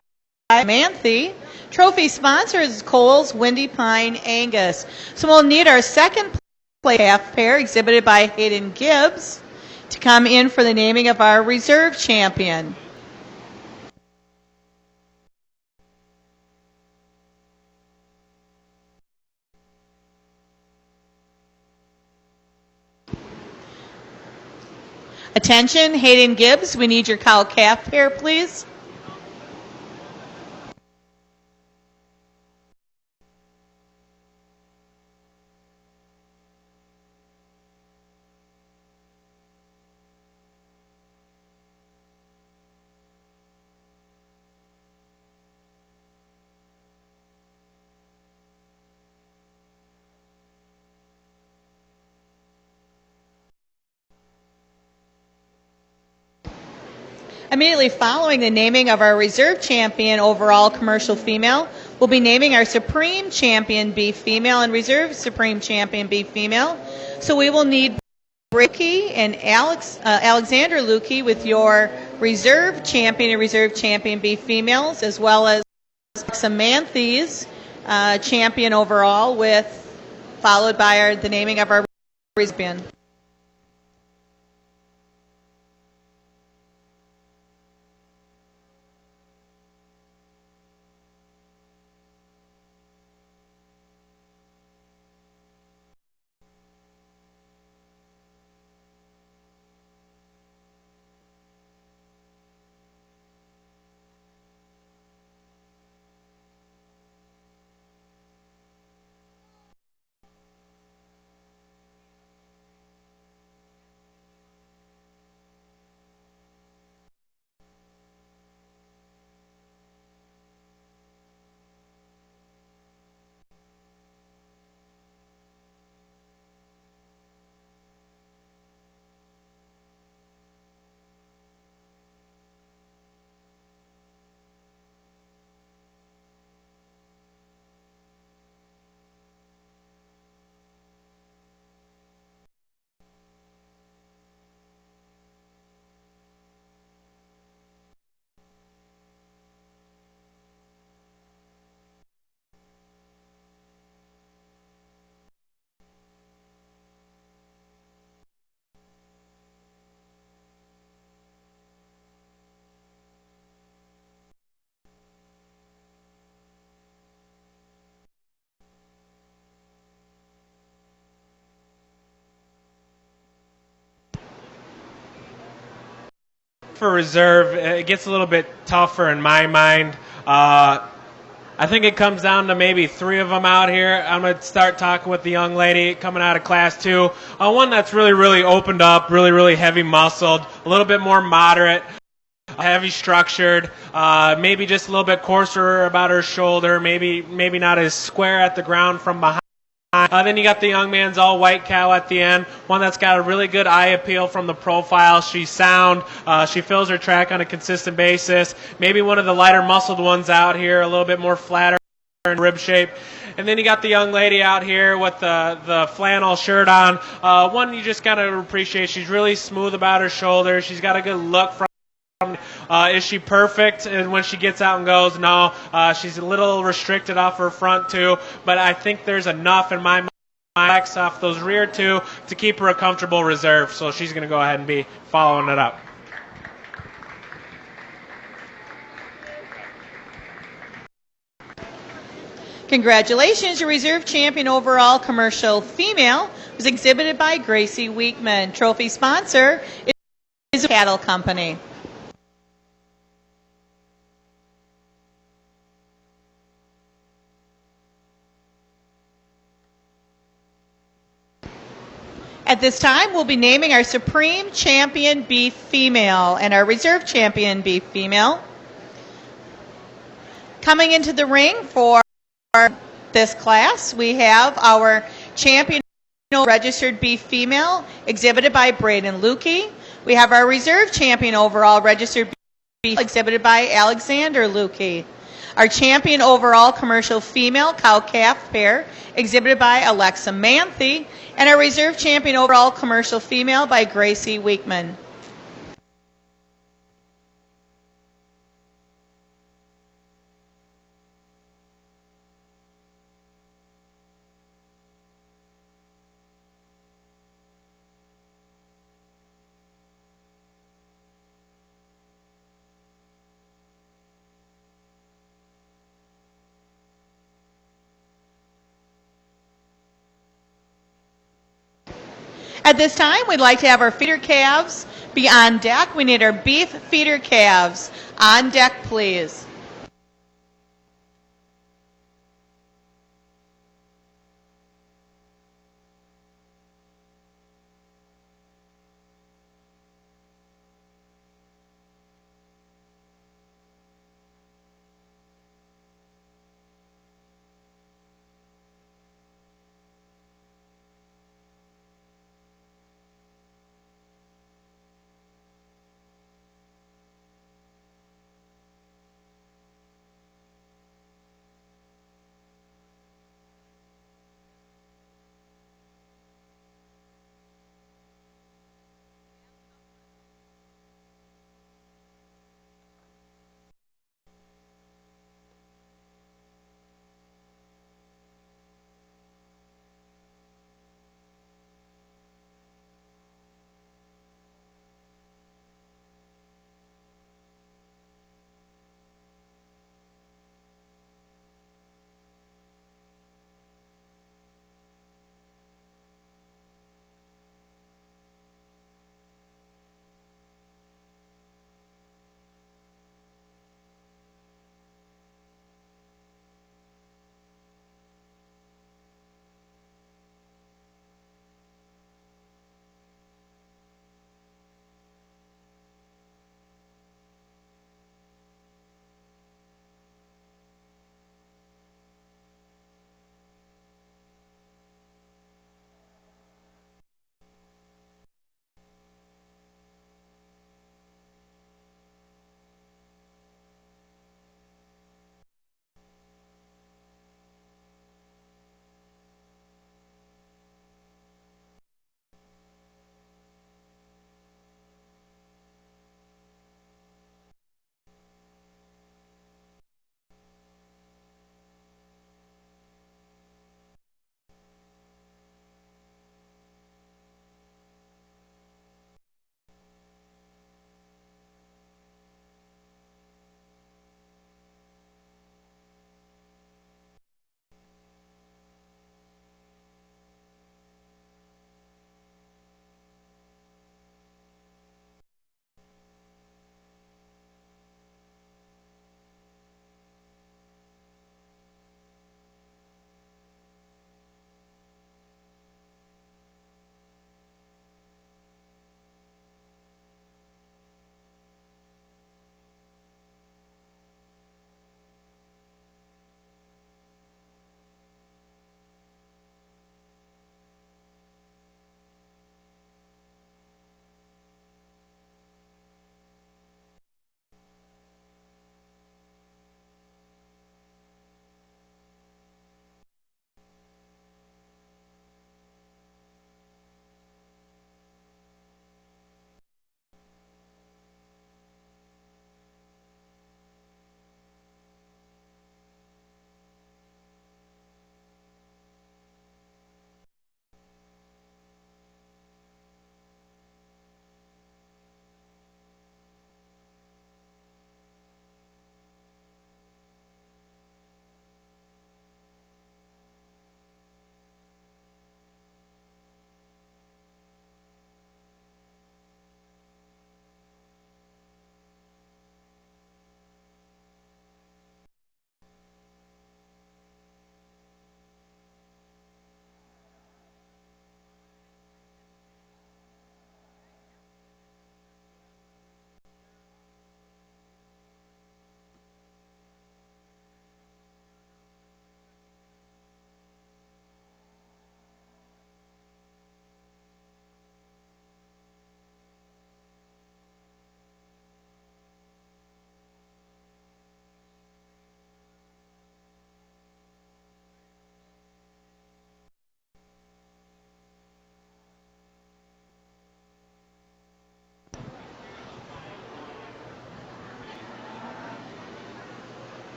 Manthe. Trophy sponsor is Coles Windy Pine Angus. So we'll need our second place calf pair, exhibited by Hayden Gibbs, to come in for the naming of our reserve champion. Attention, Hayden Gibbs, we need your cow-calf pair, please. Immediately following the naming of our reserve champion overall commercial female, we'll be naming our supreme champion beef female and reserve supreme champion beef female. So we will need Ricky and Alexander Lukey with your reserve champion and reserve champion beef females, as well as Samanthe's champion overall, followed by the naming of our champion. For reserve, it gets a little bit tougher in my mind. I think it comes down to maybe three of them out here. I'm going to start talking with the young lady coming out of Class 2. One that's really, really opened up, really, really heavy muscled, a little bit more moderate, heavy structured, maybe just a little bit coarser about her shoulder, maybe not as square at the ground from behind. Then you got the young man's all-white cow at the end, one that's got a really good eye appeal from the profile. She's sound. She fills her track on a consistent basis. Maybe one of the lighter muscled ones out here, a little bit more flatter in rib shape. And then you got the young lady out here with the flannel shirt on. One you just got to appreciate. She's really smooth about her shoulders. She's got a good look from. Is she perfect? And when she gets out and goes, no. She's a little restricted off her front two, but I think there's enough in my mind off those rear two to keep her a comfortable reserve. So she's going to go ahead and be following it up. Congratulations, your reserve champion overall commercial female, was exhibited by Gracie Weekman. Trophy sponsor is a cattle company. At this time, we'll be naming our Supreme Champion Beef Female and our Reserve Champion Beef Female. Coming into the ring for this class, we have our Champion Registered Beef Female, exhibited by Braden Lukey. We have our Reserve Champion Overall Registered Beef, exhibited by Alexander Lukey. Our Champion Overall Commercial Female Cow-Calf pair, exhibited by Alexa Manthe. And our Reserve Champion Overall Commercial Female by Gracie Weekman. At this time, we'd like to have our feeder calves be on deck. We need our beef feeder calves on deck, please.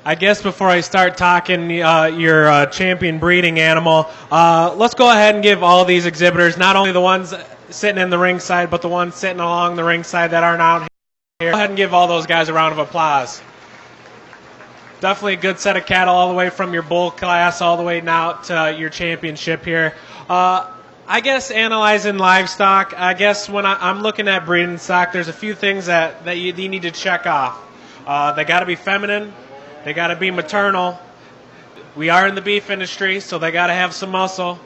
I guess before I start talking your champion breeding animal, let's go ahead and give all these exhibitors, not only the ones sitting in the ringside, but the ones sitting along the ringside that aren't out here, go ahead and give all those guys a round of applause. Definitely a good set of cattle all the way from your bull class all the way now to your championship here. I guess analyzing livestock, I guess when I'm looking at breeding stock, there's a few things that you need to check off. They got to be feminine. They got to be maternal. We are in the beef industry, so they got to have some muscle.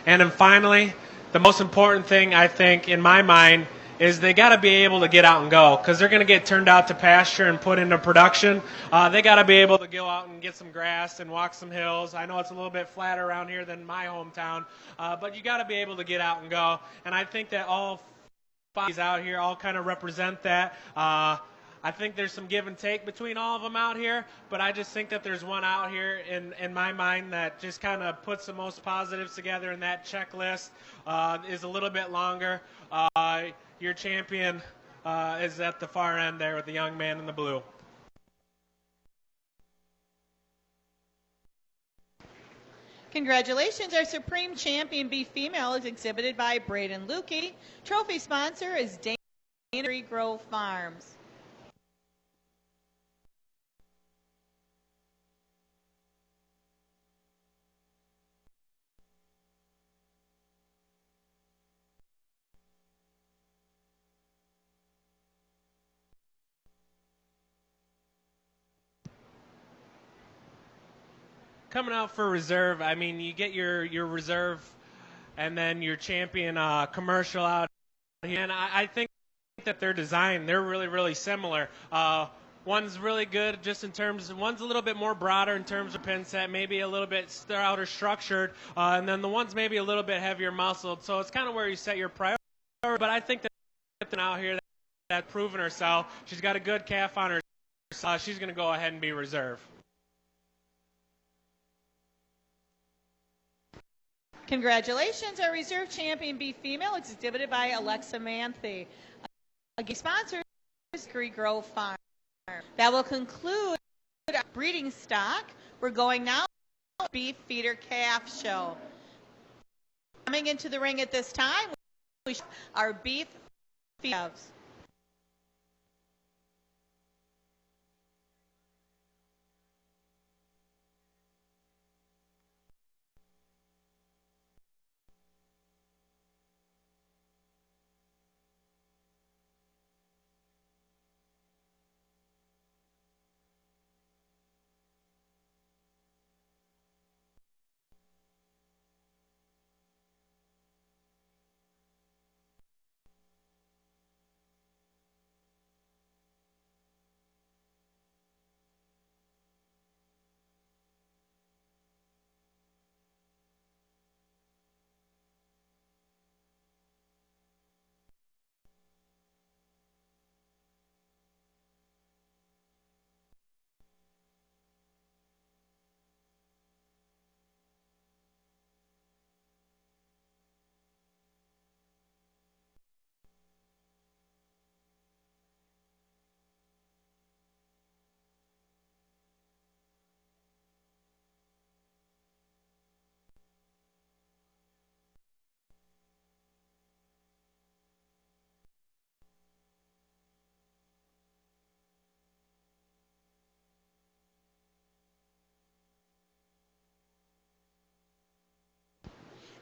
And then finally, the most important thing, I think, in my mind, is they got to be able to get out and go, because they're going to get turned out to pasture and put into production. They got to be able to go out and get some grass and walk some hills. I know it's a little bit flatter around here than my hometown, but you got to be able to get out and go. And I think that all five out here all kind of represent that. I think there's some give and take between all of them out here, but I just think that there's one out here in my mind that just kind of puts the most positives together, and that checklist is a little bit longer. Your champion is at the far end there with the young man in the blue. Congratulations, our Supreme Champion Beef Female is exhibited by Braden Lukey. Trophy sponsor is Dana Grove Farms. Coming out for reserve, I mean, you get your reserve and then your champion commercial out here. And I think that their design, they're really, really similar. One's really good just in terms, one's a little bit more broader in terms of pin set, maybe a little bit stouter structured, and then the one's maybe a little bit heavier muscled. So it's kind of where you set your priority. But I think that out here that's proven herself. She's got a good calf on her. She's going to go ahead and be reserve. Congratulations, our reserve champion Beef Female is exhibited by Alexa Manthe. A sponsor is Grove Farm. That will conclude our breeding stock. We're going now to the Beef Feeder Calf Show. Coming into the ring at this time, we are beef calves.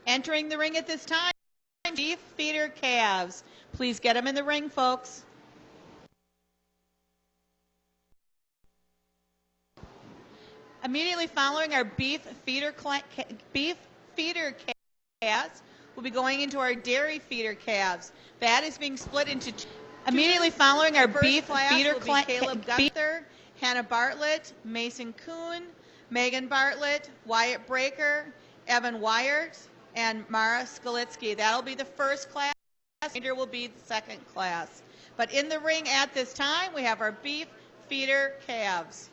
Entering the ring at this time, Beef Feeder Calves. Please get them in the ring, folks. Immediately following our beef feeder calves, we'll be going into our dairy feeder calves. That is being split into two. Immediately following our beef feeder Caleb Gunther, Hannah Bartlett, Mason Kuhn, Megan Bartlett, Wyatt Breaker, Evan Wyatt, and Mara Skolitsky. That'll be the first class. Later will be the second class. But in the ring at this time, we have our beef feeder calves.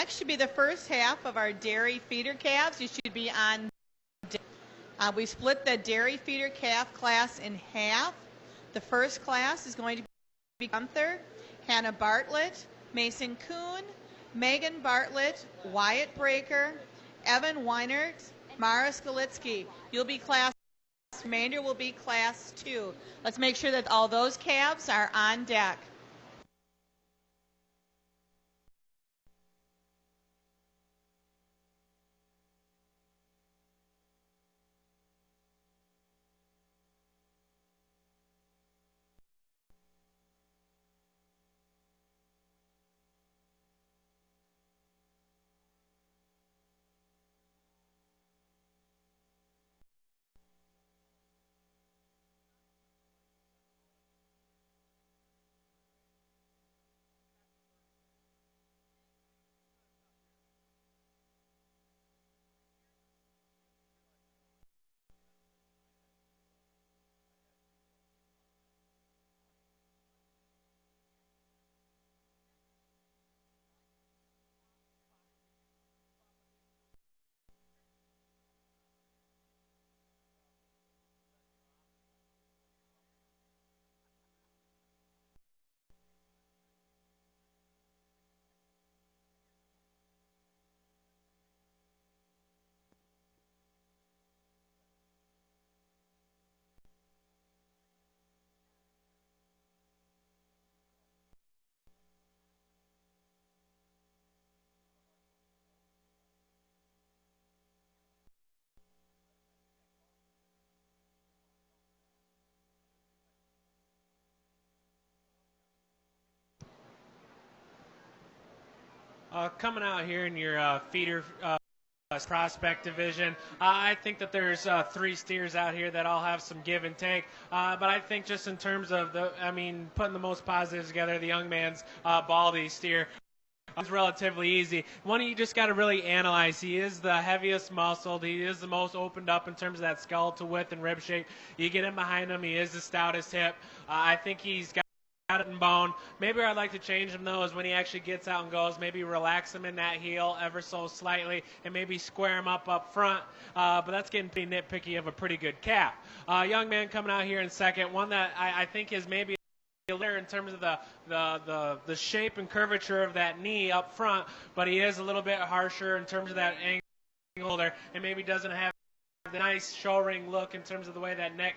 next should be the first half of our dairy feeder calves. You should be on deck. We split the dairy feeder calf class in half. The first class is going to be Gunther, Hannah Bartlett, Mason Kuhn, Megan Bartlett, Wyatt Breaker, Evan Weinert, Mara Skolitsky. You'll be class. Remainder will be class 2. Let's make sure that all those calves are on deck. Coming out here in your feeder prospect division, I think that there's 3 steers out here that all have some give and take. But I think just in terms of putting the most positives together, the young man's Baldy steer is relatively easy. One you just got to really analyze. He is the heaviest muscled. He is the most opened up in terms of that skeletal width and rib shape. You get in behind him, he is the stoutest hip. I think he's got it in bone. Maybe where I'd like to change him though is when he actually gets out and goes, maybe relax him in that heel ever so slightly and maybe square him up front. But that's getting pretty nitpicky of a pretty good calf. Young man coming out here in second, one that I think is maybe in terms of the shape and curvature of that knee up front, but he is a little bit harsher in terms of that angle there, and maybe doesn't have the nice show ring look in terms of the way that neck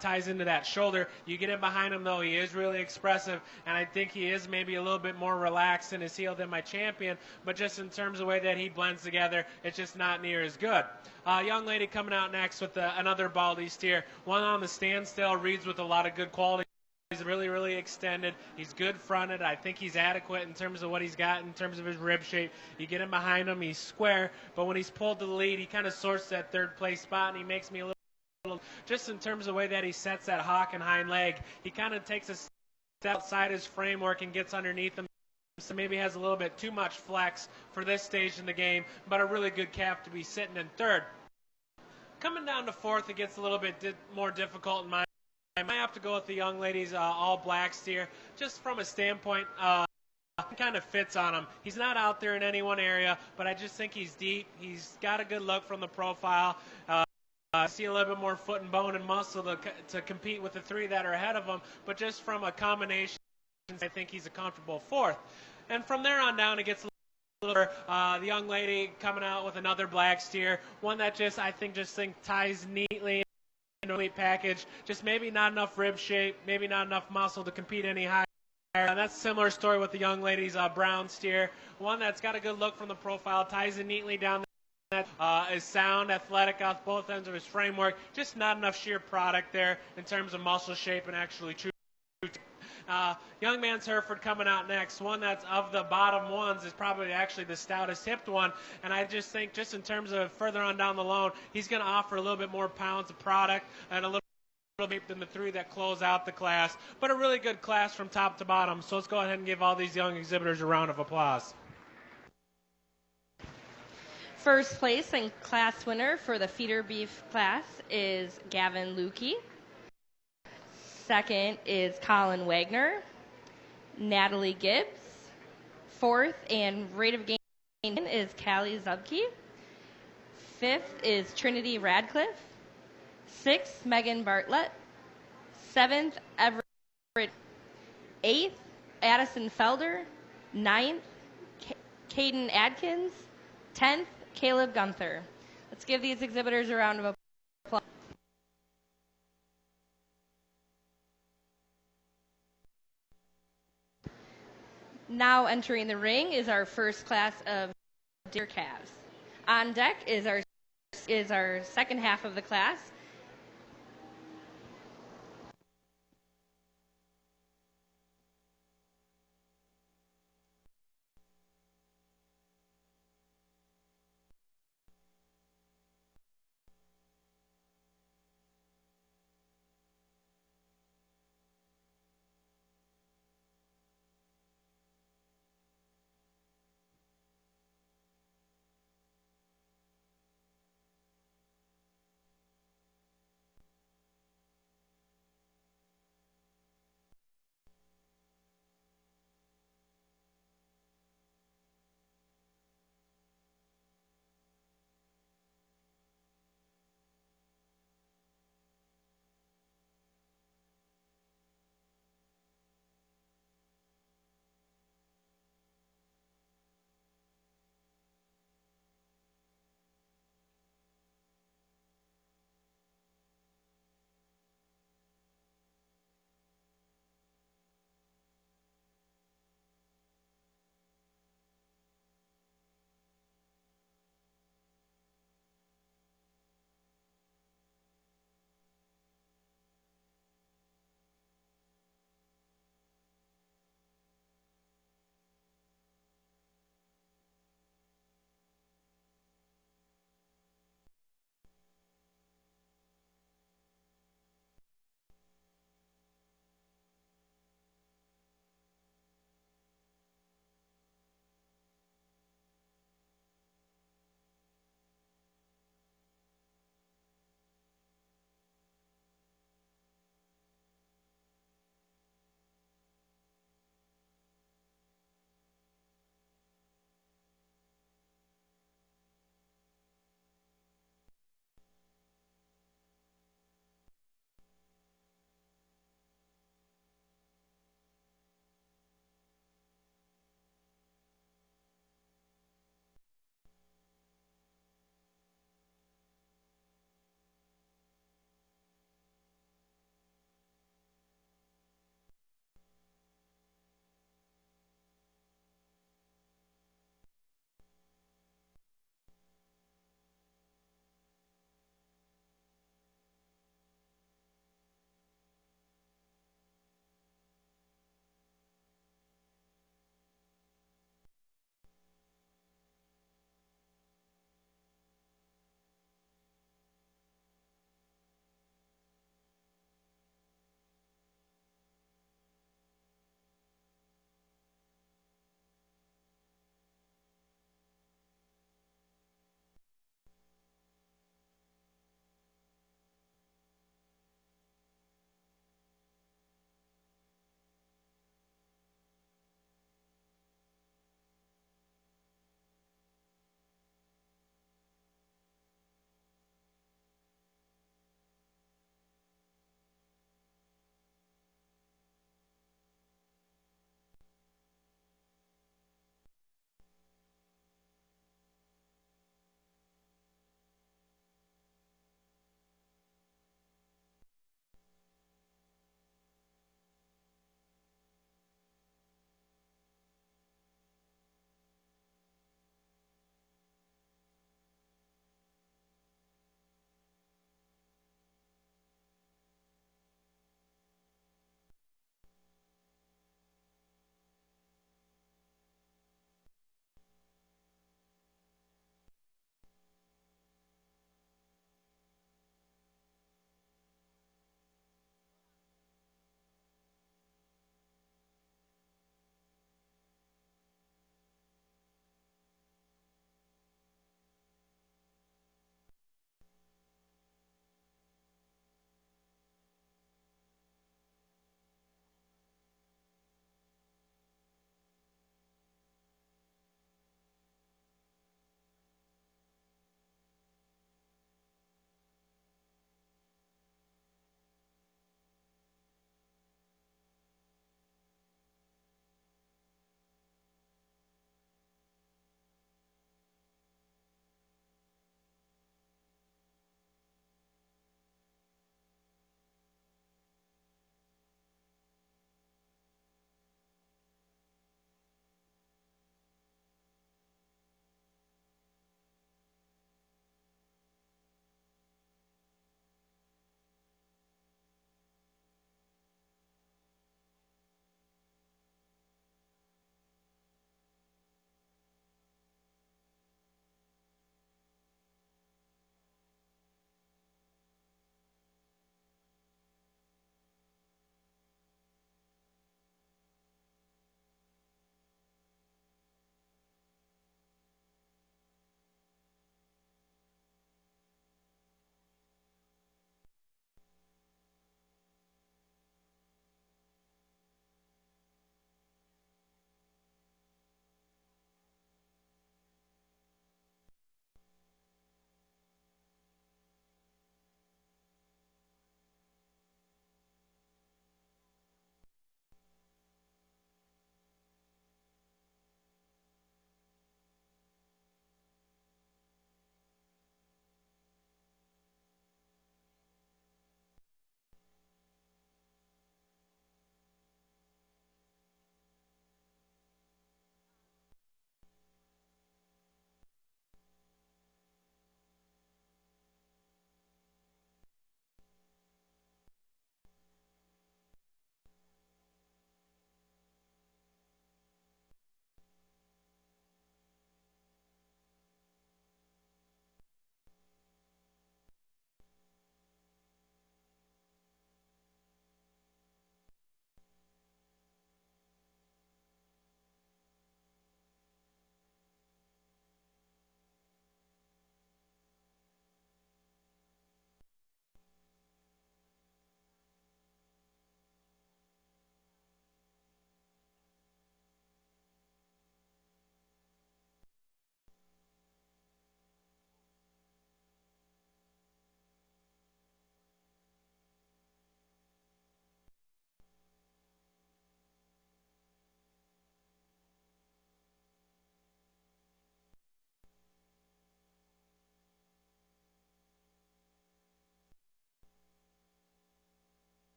ties into that shoulder. You get in behind him though, he is really expressive, and I think he is maybe a little bit more relaxed in his heel than my champion, but just in terms of the way that he blends together, it's just not near as good. Young lady coming out next with another Baldy steer, one on the standstill, reads with a lot of good quality. He's really, really extended. He's good fronted. I think he's adequate in terms of what he's got in terms of his rib shape. You get him behind him, he's square, but when he's pulled to the lead, he kind of sorts that third place spot, and he makes me a little, just in terms of the way that he sets that hock and hind leg, he kind of takes a step outside his framework and gets underneath him. So maybe has a little bit too much flex for this stage in the game, but a really good calf to be sitting in third. Coming down to fourth, it gets a little bit more difficult in my. I might have to go with the young lady's all black steer, just from a standpoint. He kind of fits on him. He's not out there in any one area, but I just think he's deep. He's got a good look from the profile. I see a little bit more foot and bone and muscle to compete with the 3 that are ahead of him, but just from a combination, I think he's a comfortable fourth. And from there on down, it gets a little the young lady coming out with another black steer, one that I think ties neatly in a neat package. Just maybe not enough rib shape, maybe not enough muscle to compete any higher. That's a similar story with the young lady's brown steer, one that's got a good look from the profile, ties it neatly down. That is sound, athletic off both ends of his framework. Just not enough sheer product there in terms of muscle shape and actually true. Young man's Hereford coming out next. One that's of the bottom ones is probably actually the stoutest hipped one. And I just think just in terms of further on down the loan, he's going to offer a little bit more pounds of product and a little bit than the 3 that close out the class. But a really good class from top to bottom. So let's go ahead and give all these young exhibitors a round of applause. First place and class winner for the feeder beef class is Gavin Lukey. Second is Colin Wagner. Natalie Gibbs. Fourth and rate of gain is Callie Zubke. 5th is Trinity Radcliffe. 6th, Megan Bartlett. 7th, Everett. 8th, Addison Felder. 9th, Caden Adkins. 10th, Caleb Gunther. Let's give these exhibitors a round of applause. Now entering the ring is our first class of deer calves. On deck is our second half of the class.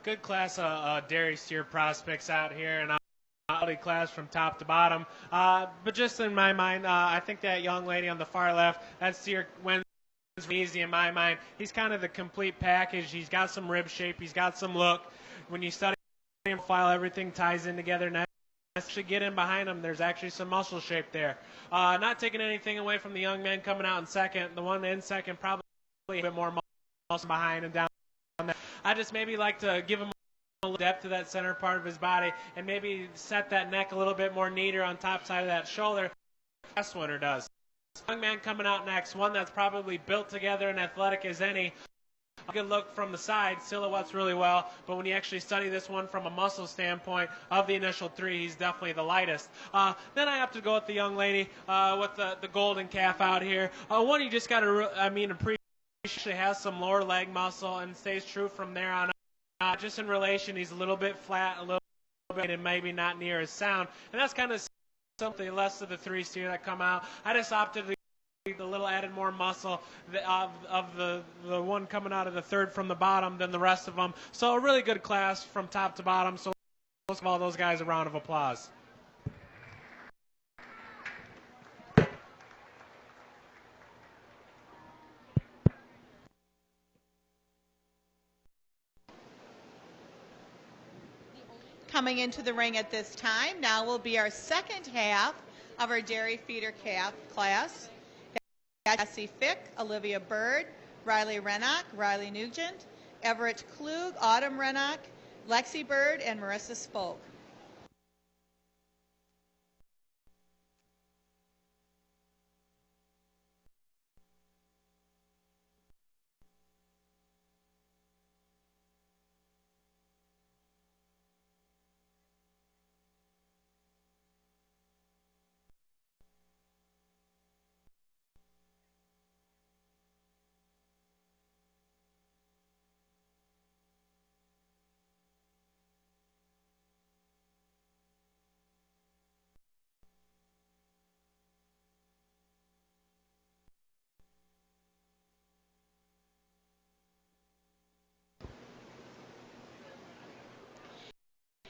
good class of dairy steer prospects out here, and quality class from top to bottom. But just in my mind, I think that young lady on the far left, that steer wins easy in my mind. He's kind of the complete package. He's got some rib shape. He's got some look. When you study him profile, everything ties in together. And actually get in behind him, there's actually some muscle shape there. Not taking anything away from the young man coming out in second. The one in second probably a bit more muscle behind and down there. I just maybe like to give him a little depth to that center part of his body and maybe set that neck a little bit more neater on top side of that shoulder. Best winner does. Young man coming out next, one that's probably built together and athletic as any. A good look from the side, silhouettes really well, but when you actually study this one from a muscle standpoint of the initial three, he's definitely the lightest. Then I have to go with the young lady with the golden calf out here. One you just got to, appreciate she has some lower leg muscle and stays true from there on out. Just in relation, he's a little bit flat, a little bit, and maybe not near as sound. And that's kind of something less of the three steer that come out. I just opted to the little added more muscle of the one coming out of the third from the bottom than the rest of them. So a really good class from top to bottom. So let's give all those guys a round of applause. Coming into the ring at this time now will be our second half of our dairy feeder calf class. Jesse Fick, Olivia Bird, Riley Rennock, Riley Nugent, Everett Klug, Autumn Rennock, Lexi Bird, and Marissa Spoke.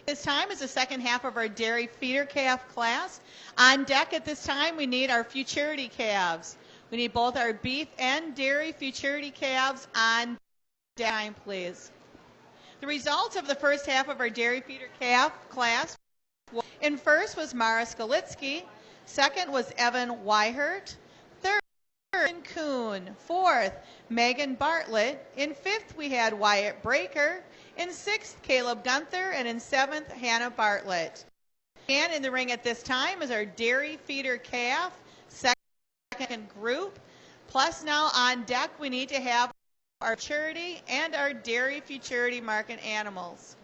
This time is the second half of our dairy feeder calf class. On deck at this time, we need our futurity calves. We need both our beef and dairy futurity calves on deck, please. The results of the first half of our dairy feeder calf class. In first was Mara Skolitsky. Second was Evan Weihert. Third, Kuhn. Fourth, Megan Bartlett. In fifth, we had Wyatt Breaker. In sixth, Caleb Gunther, and in seventh, Hannah Bartlett. And in the ring at this time is our dairy feeder calf, second group. Plus now on deck, we need to have our futurity and our dairy futurity market animals.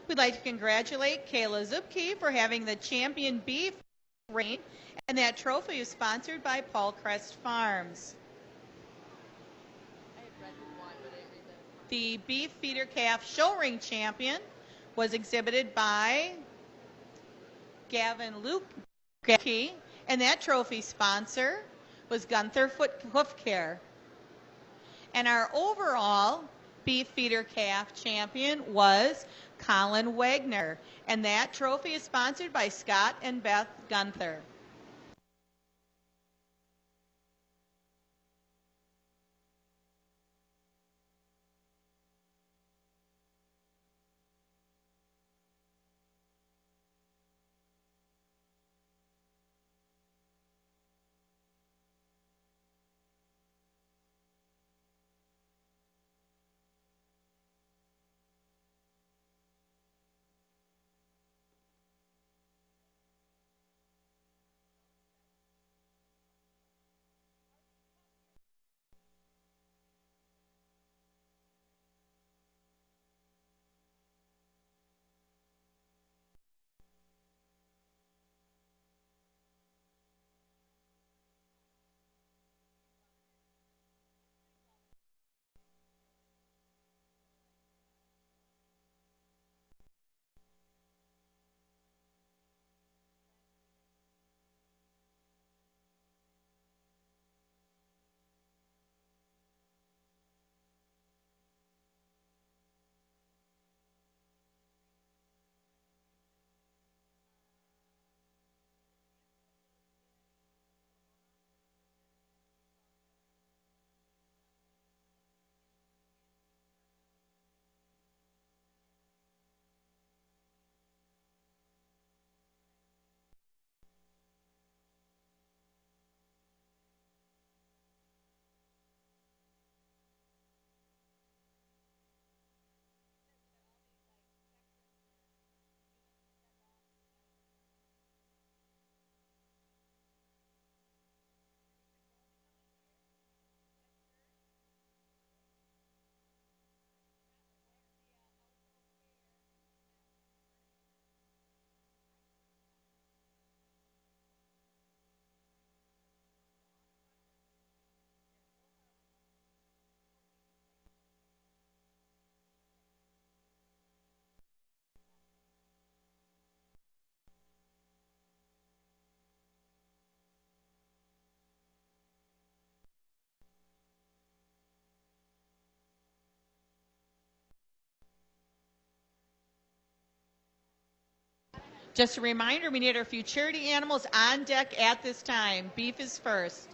We'd like to congratulate Kayla Zupke for having the champion beef reign, and that trophy is sponsored by Paul Crest Farms. The beef feeder calf show ring champion was exhibited by Gavin Luke, and that trophy sponsor was Gunther Hoof Care. And our overall beef feeder calf champion was Colin Wagner, and that trophy is sponsored by Scott and Beth Gunther. Just a reminder, we need our futurity animals on deck at this time. Beef is first.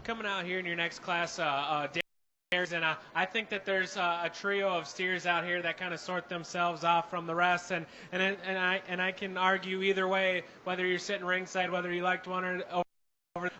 Coming out here in your next class, steers, and I think that there's a trio of steers out here that kind of sort themselves off from the rest, and I can argue either way, whether you're sitting ringside, whether you liked one or over.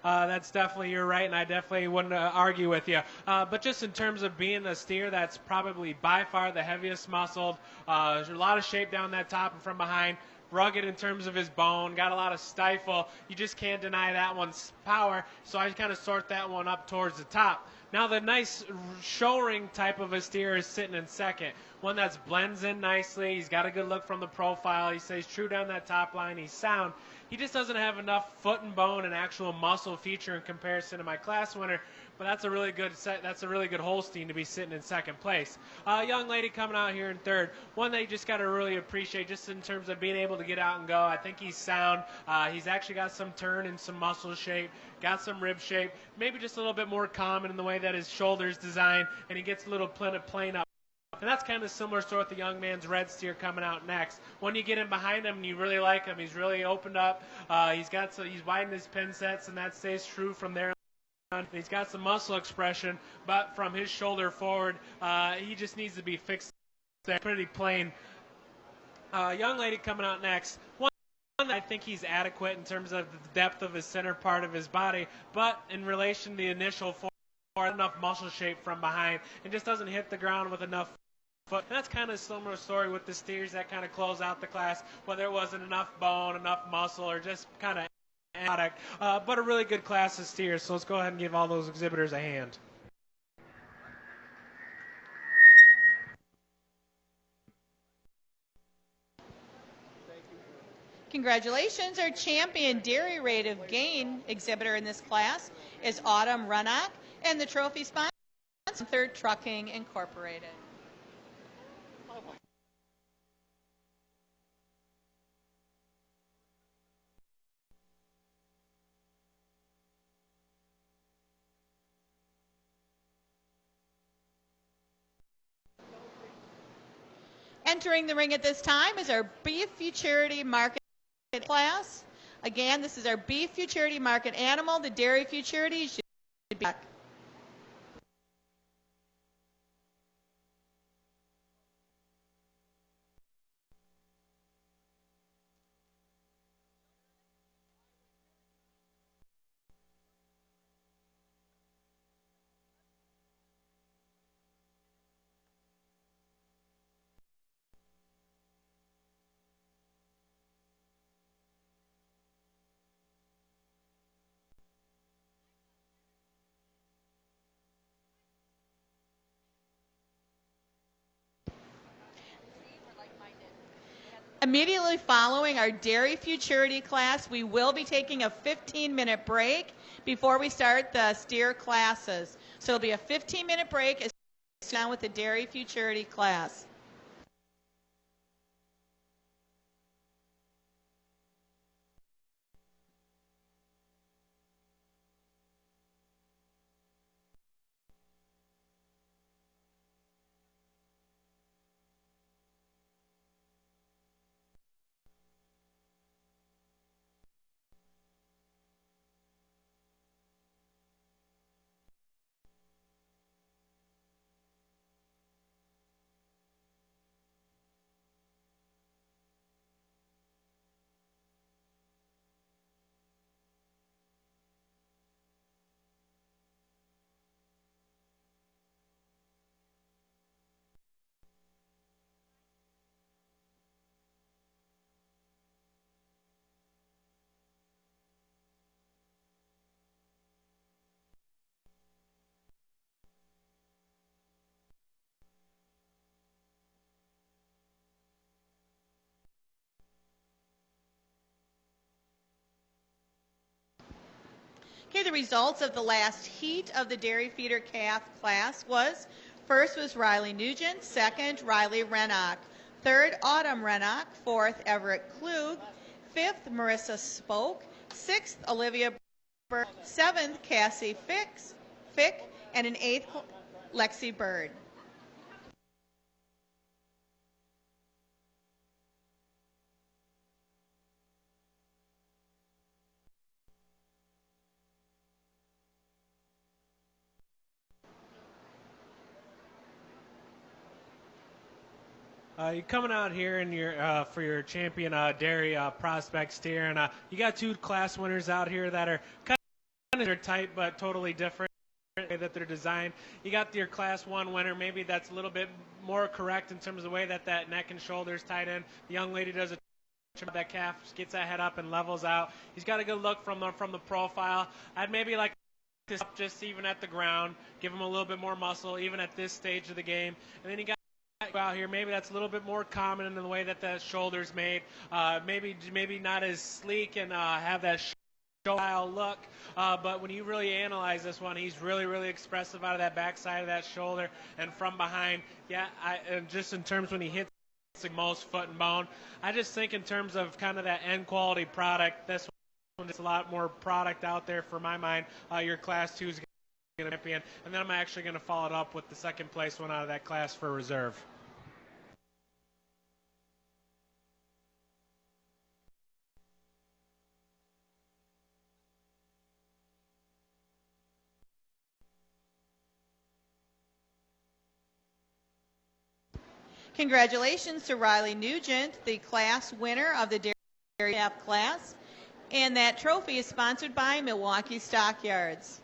That's definitely your right, and I definitely wouldn't argue with you. But just in terms of being a steer, that's probably by far the heaviest muscled. There's a lot of shape down that top and from behind. Rugged in terms of his bone, got a lot of stifle. You just can't deny that one's power, so I kind of sort that one up towards the top. Now the nice show ring type of a steer is sitting in second. One that blends in nicely. He's got a good look from the profile. He stays true down that top line. He's sound. He just doesn't have enough foot and bone and actual muscle feature in comparison to my class winner. But that's a really good set. That's a really good Holstein to be sitting in second place. Young lady coming out here in third. One that you just got to really appreciate just in terms of being able to get out and go. I think he's sound. He's actually got some turn and some muscle shape. Got some rib shape. Maybe just a little bit more common in the way that his shoulder's designed, and he gets a little plane up. And that's kind of similar to what the young man's red steer coming out next. When you get in behind him and you really like him, he's really opened up. He's widened his pin sets, and that stays true from there. He's got some muscle expression, but from his shoulder forward, he just needs to be fixed there. Pretty plain. Young lady coming out next. One that I think he's adequate in terms of the depth of his center part of his body, but in relation to the initial forward, enough muscle shape from behind, and just doesn't hit the ground with enough foot. And that's kind of a similar story with the steers that kind of close out the class, whether it wasn't enough bone, enough muscle, or just kind of product, but a really good class of steers. So let's go ahead and give all those exhibitors a hand. Congratulations, our champion dairy rate of gain exhibitor in this class is Autumn Runnock, and the trophy sponsor is Third Trucking Incorporated. Entering the ring at this time is our Beef Futurity Market class. Again, this is our Beef Futurity Market animal. The Dairy Futurity should be back. Immediately following our Dairy Futurity class, we will be taking a 15-minute break before we start the steer classes. So it'll be a 15-minute break as down with the Dairy Futurity class. Okay, the results of the last heat of the dairy feeder calf class was, first was Riley Nugent, second Riley Rennock, third Autumn Rennock, fourth Everett Klug, fifth Marissa Spoke, sixth Olivia Burke, seventh Cassie Fick, and an eighth Lexi Bird. You're coming out here in your for your champion dairy prospect steer, and you got two class winners out here that are kind of tight but totally different way that they're designed. You got your class 1 winner, maybe that's a little bit more correct in terms of the way that that neck and shoulders tied in. The young lady does a that calf, gets that head up and levels out. He's got a good look from the profile. I'd maybe like this up just even at the ground, give him a little bit more muscle even at this stage of the game, and then you got out here, maybe that's a little bit more common in the way that the shoulder's made. Maybe not as sleek and have that style look. But when you really analyze this one, he's really expressive out of that backside of that shoulder and from behind. Yeah, and just in terms when he hits the most foot and bone, I just think in terms of kind of that end quality product, this one is a lot more product out there for my mind. Your class 2 is champion, and then I'm actually going to follow it up with the second place one out of that class for reserve. Congratulations to Riley Nugent, the class winner of the dairy calf class, and that trophy is sponsored by Milwaukee Stockyards.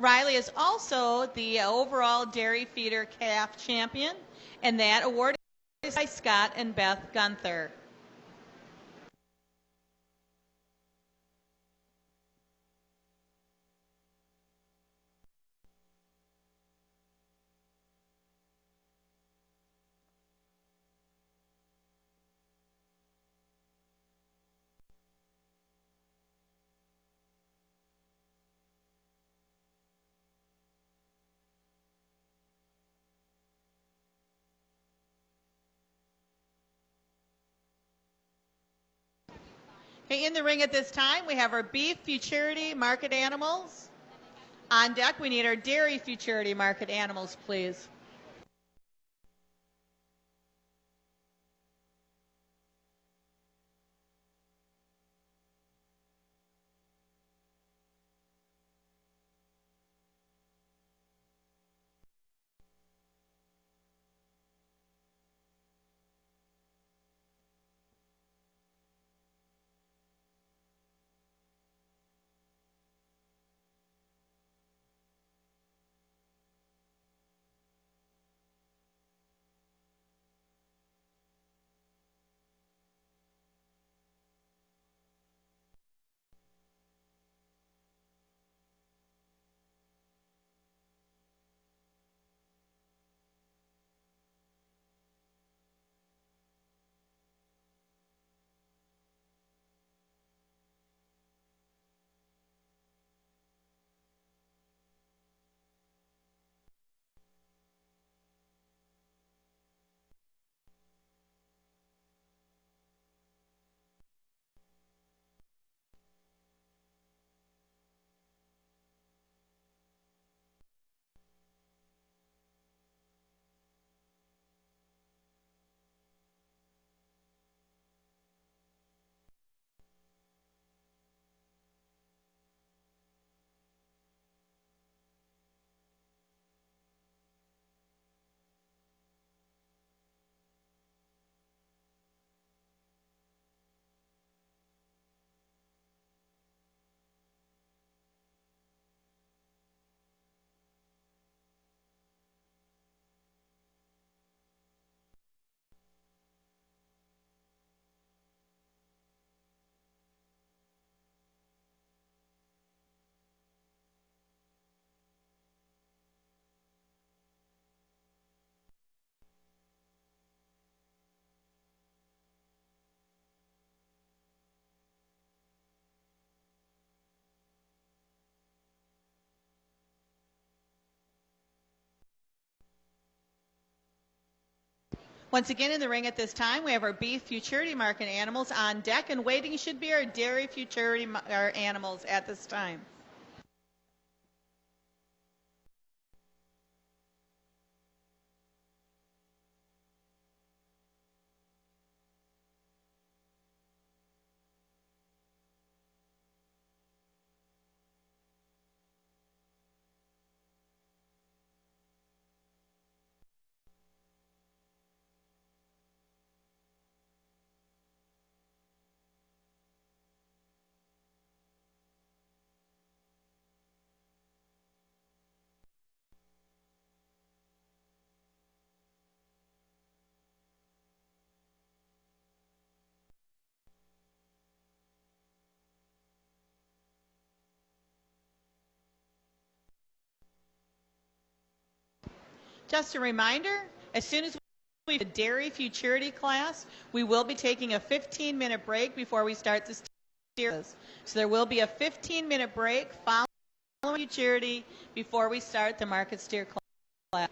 Riley is also the overall dairy feeder calf champion, and that award is by Scott and Beth Gunther. Okay, in the ring at this time, we have our beef futurity market animals. On deck, we need our dairy futurity market animals, please. Once again, in the ring at this time, we have our beef futurity market animals on deck, and waiting should be our dairy futurity our animals at this time. Just a reminder, as soon as we have the dairy futurity class, we will be taking a 15-minute break before we start the steers. So there will be a 15-minute break following futurity before we start the market steer class.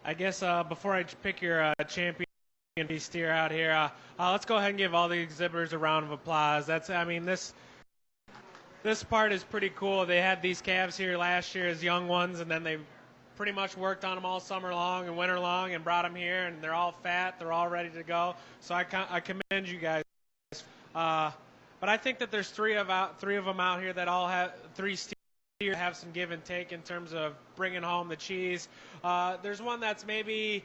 I guess before I pick your champion steer out here, let's go ahead and give all the exhibitors a round of applause. This part is pretty cool. They had these calves here last year as young ones, and then they pretty much worked on them all summer long and winter long and brought them here, and they're all fat. They're all ready to go. So I commend you guys. But I think that there's three of them out here that all have three steers have some give and take in terms of bringing home the cheese. There's one that's maybe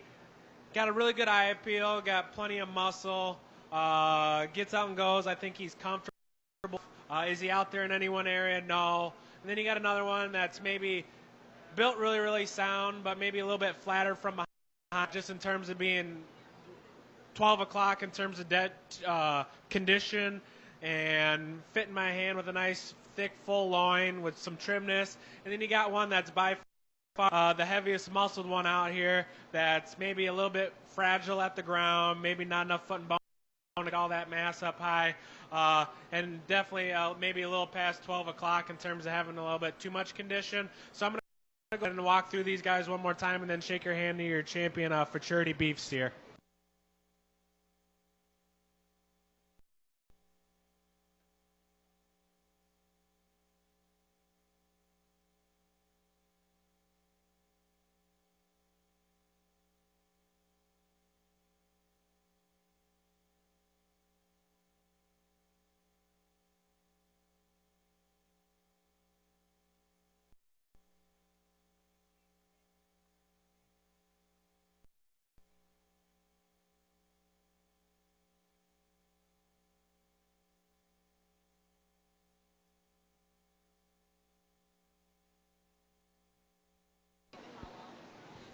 got a really good eye appeal, got plenty of muscle, gets out and goes. I think he's comfortable. Is he out there in any one area? No. And then you got another one that's maybe built really, really sound, but maybe a little bit flatter from behind, just in terms of being 12 o'clock in terms of dead condition and fitting my hand with a nice, thick, full loin with some trimness. And then you got one that's by far the heaviest muscled one out here that's maybe a little bit fragile at the ground, maybe not enough foot and bone to get all that mass up high, and definitely maybe a little past 12 o'clock in terms of having a little bit too much condition. So I'm going to go ahead and walk through these guys one more time and then shake your hand to your champion futurity beef steer.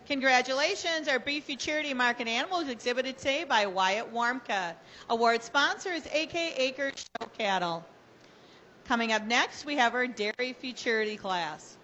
Congratulations, our Beef Futurity Market Animal is exhibited today by Wyatt Warmka. Award sponsor is AK Acres Show Cattle. Coming up next, we have our Dairy Futurity class.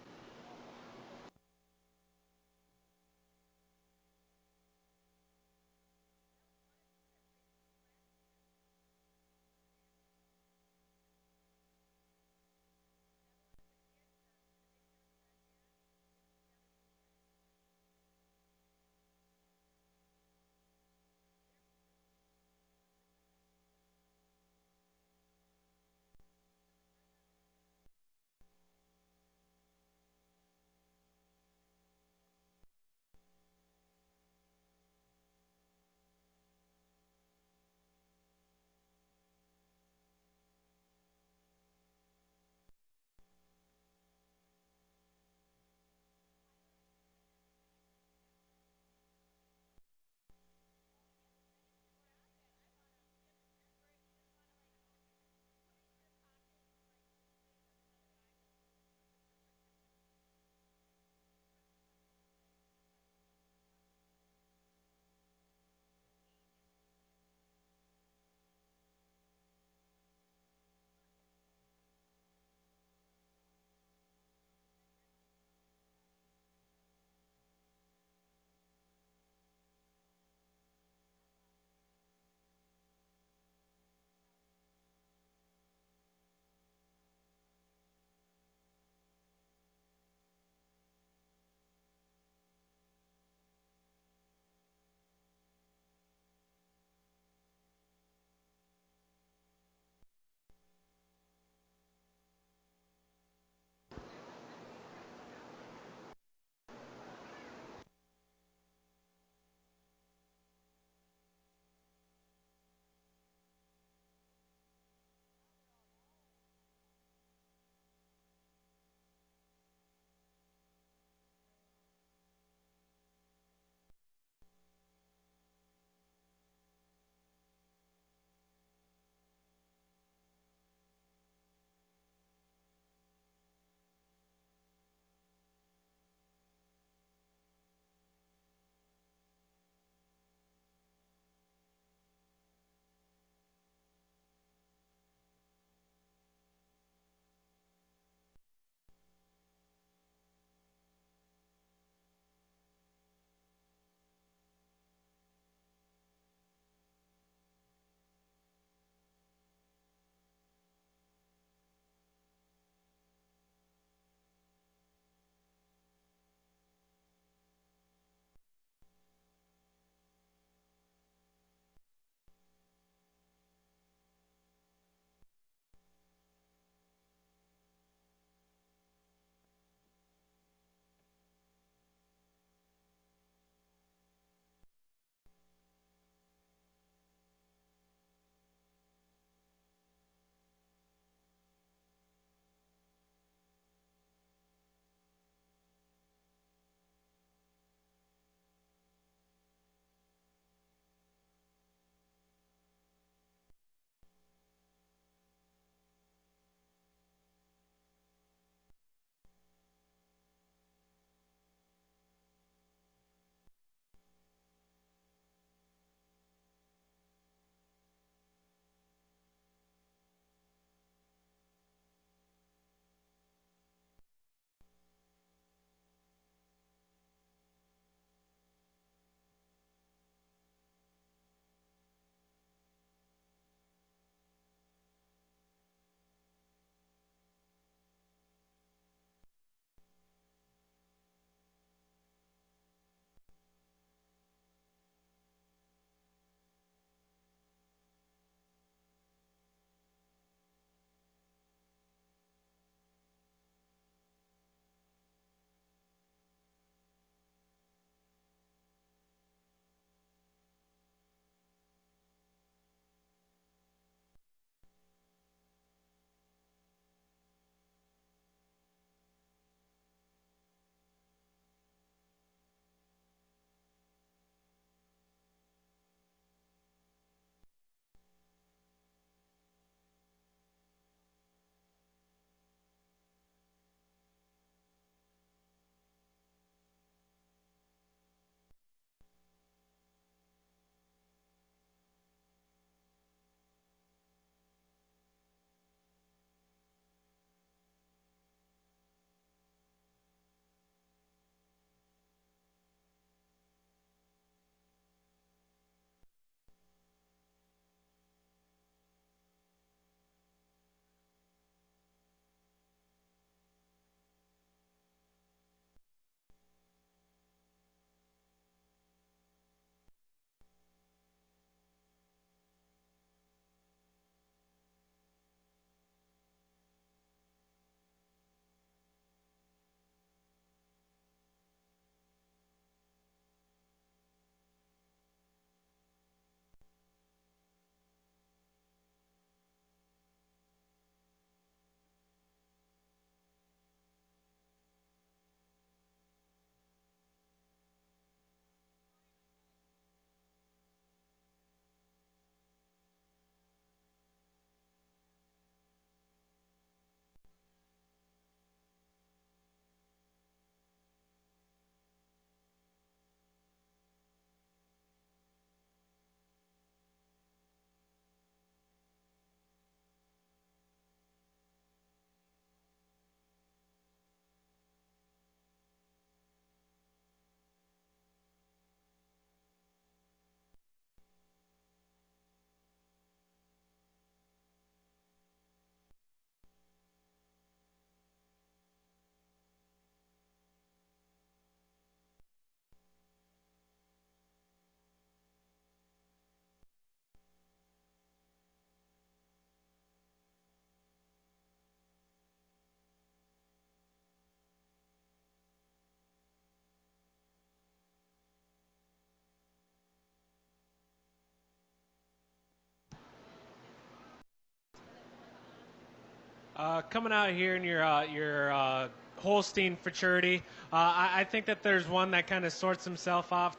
Coming out here in your Holstein futurity, I think that there's one that kind of sorts himself off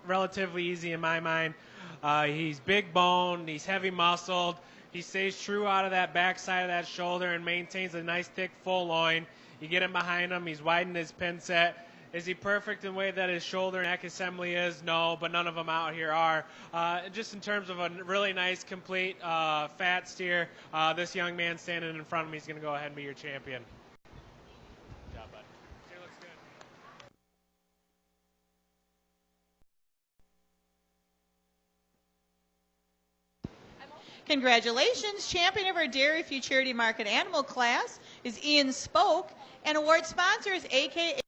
relatively easy in my mind. He's big boned, he's heavy muscled, he stays true out of that backside of that shoulder and maintains a nice thick full loin. You get him behind him, he's widened his pin set. Is he perfect in the way that his shoulder and neck assembly is? No, but none of them out here are. Just in terms of a really nice, complete, fat steer, this young man standing in front of me is going to go ahead and be your champion. Good job, bud. Steer looks good. Congratulations. Champion of our Dairy Futurity Market Animal class is Ian Spoke, and award sponsor is AKA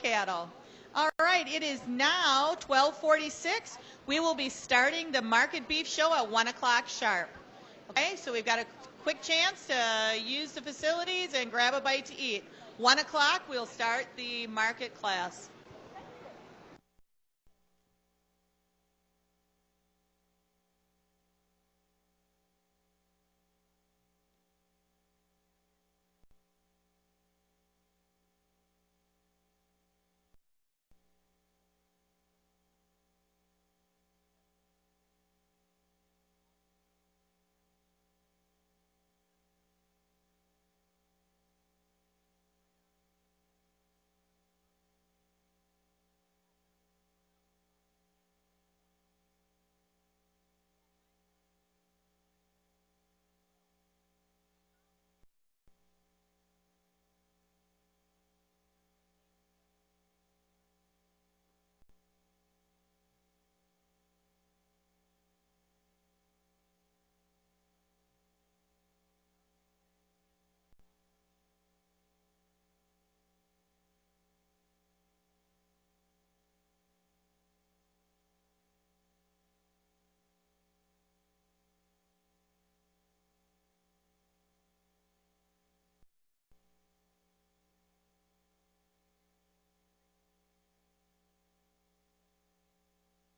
Cattle. All right, it is now 12:46. We will be starting the market beef show at 1 o'clock sharp. Okay, so we've got a quick chance to use the facilities and grab a bite to eat. 1 o'clock, we'll start the market class.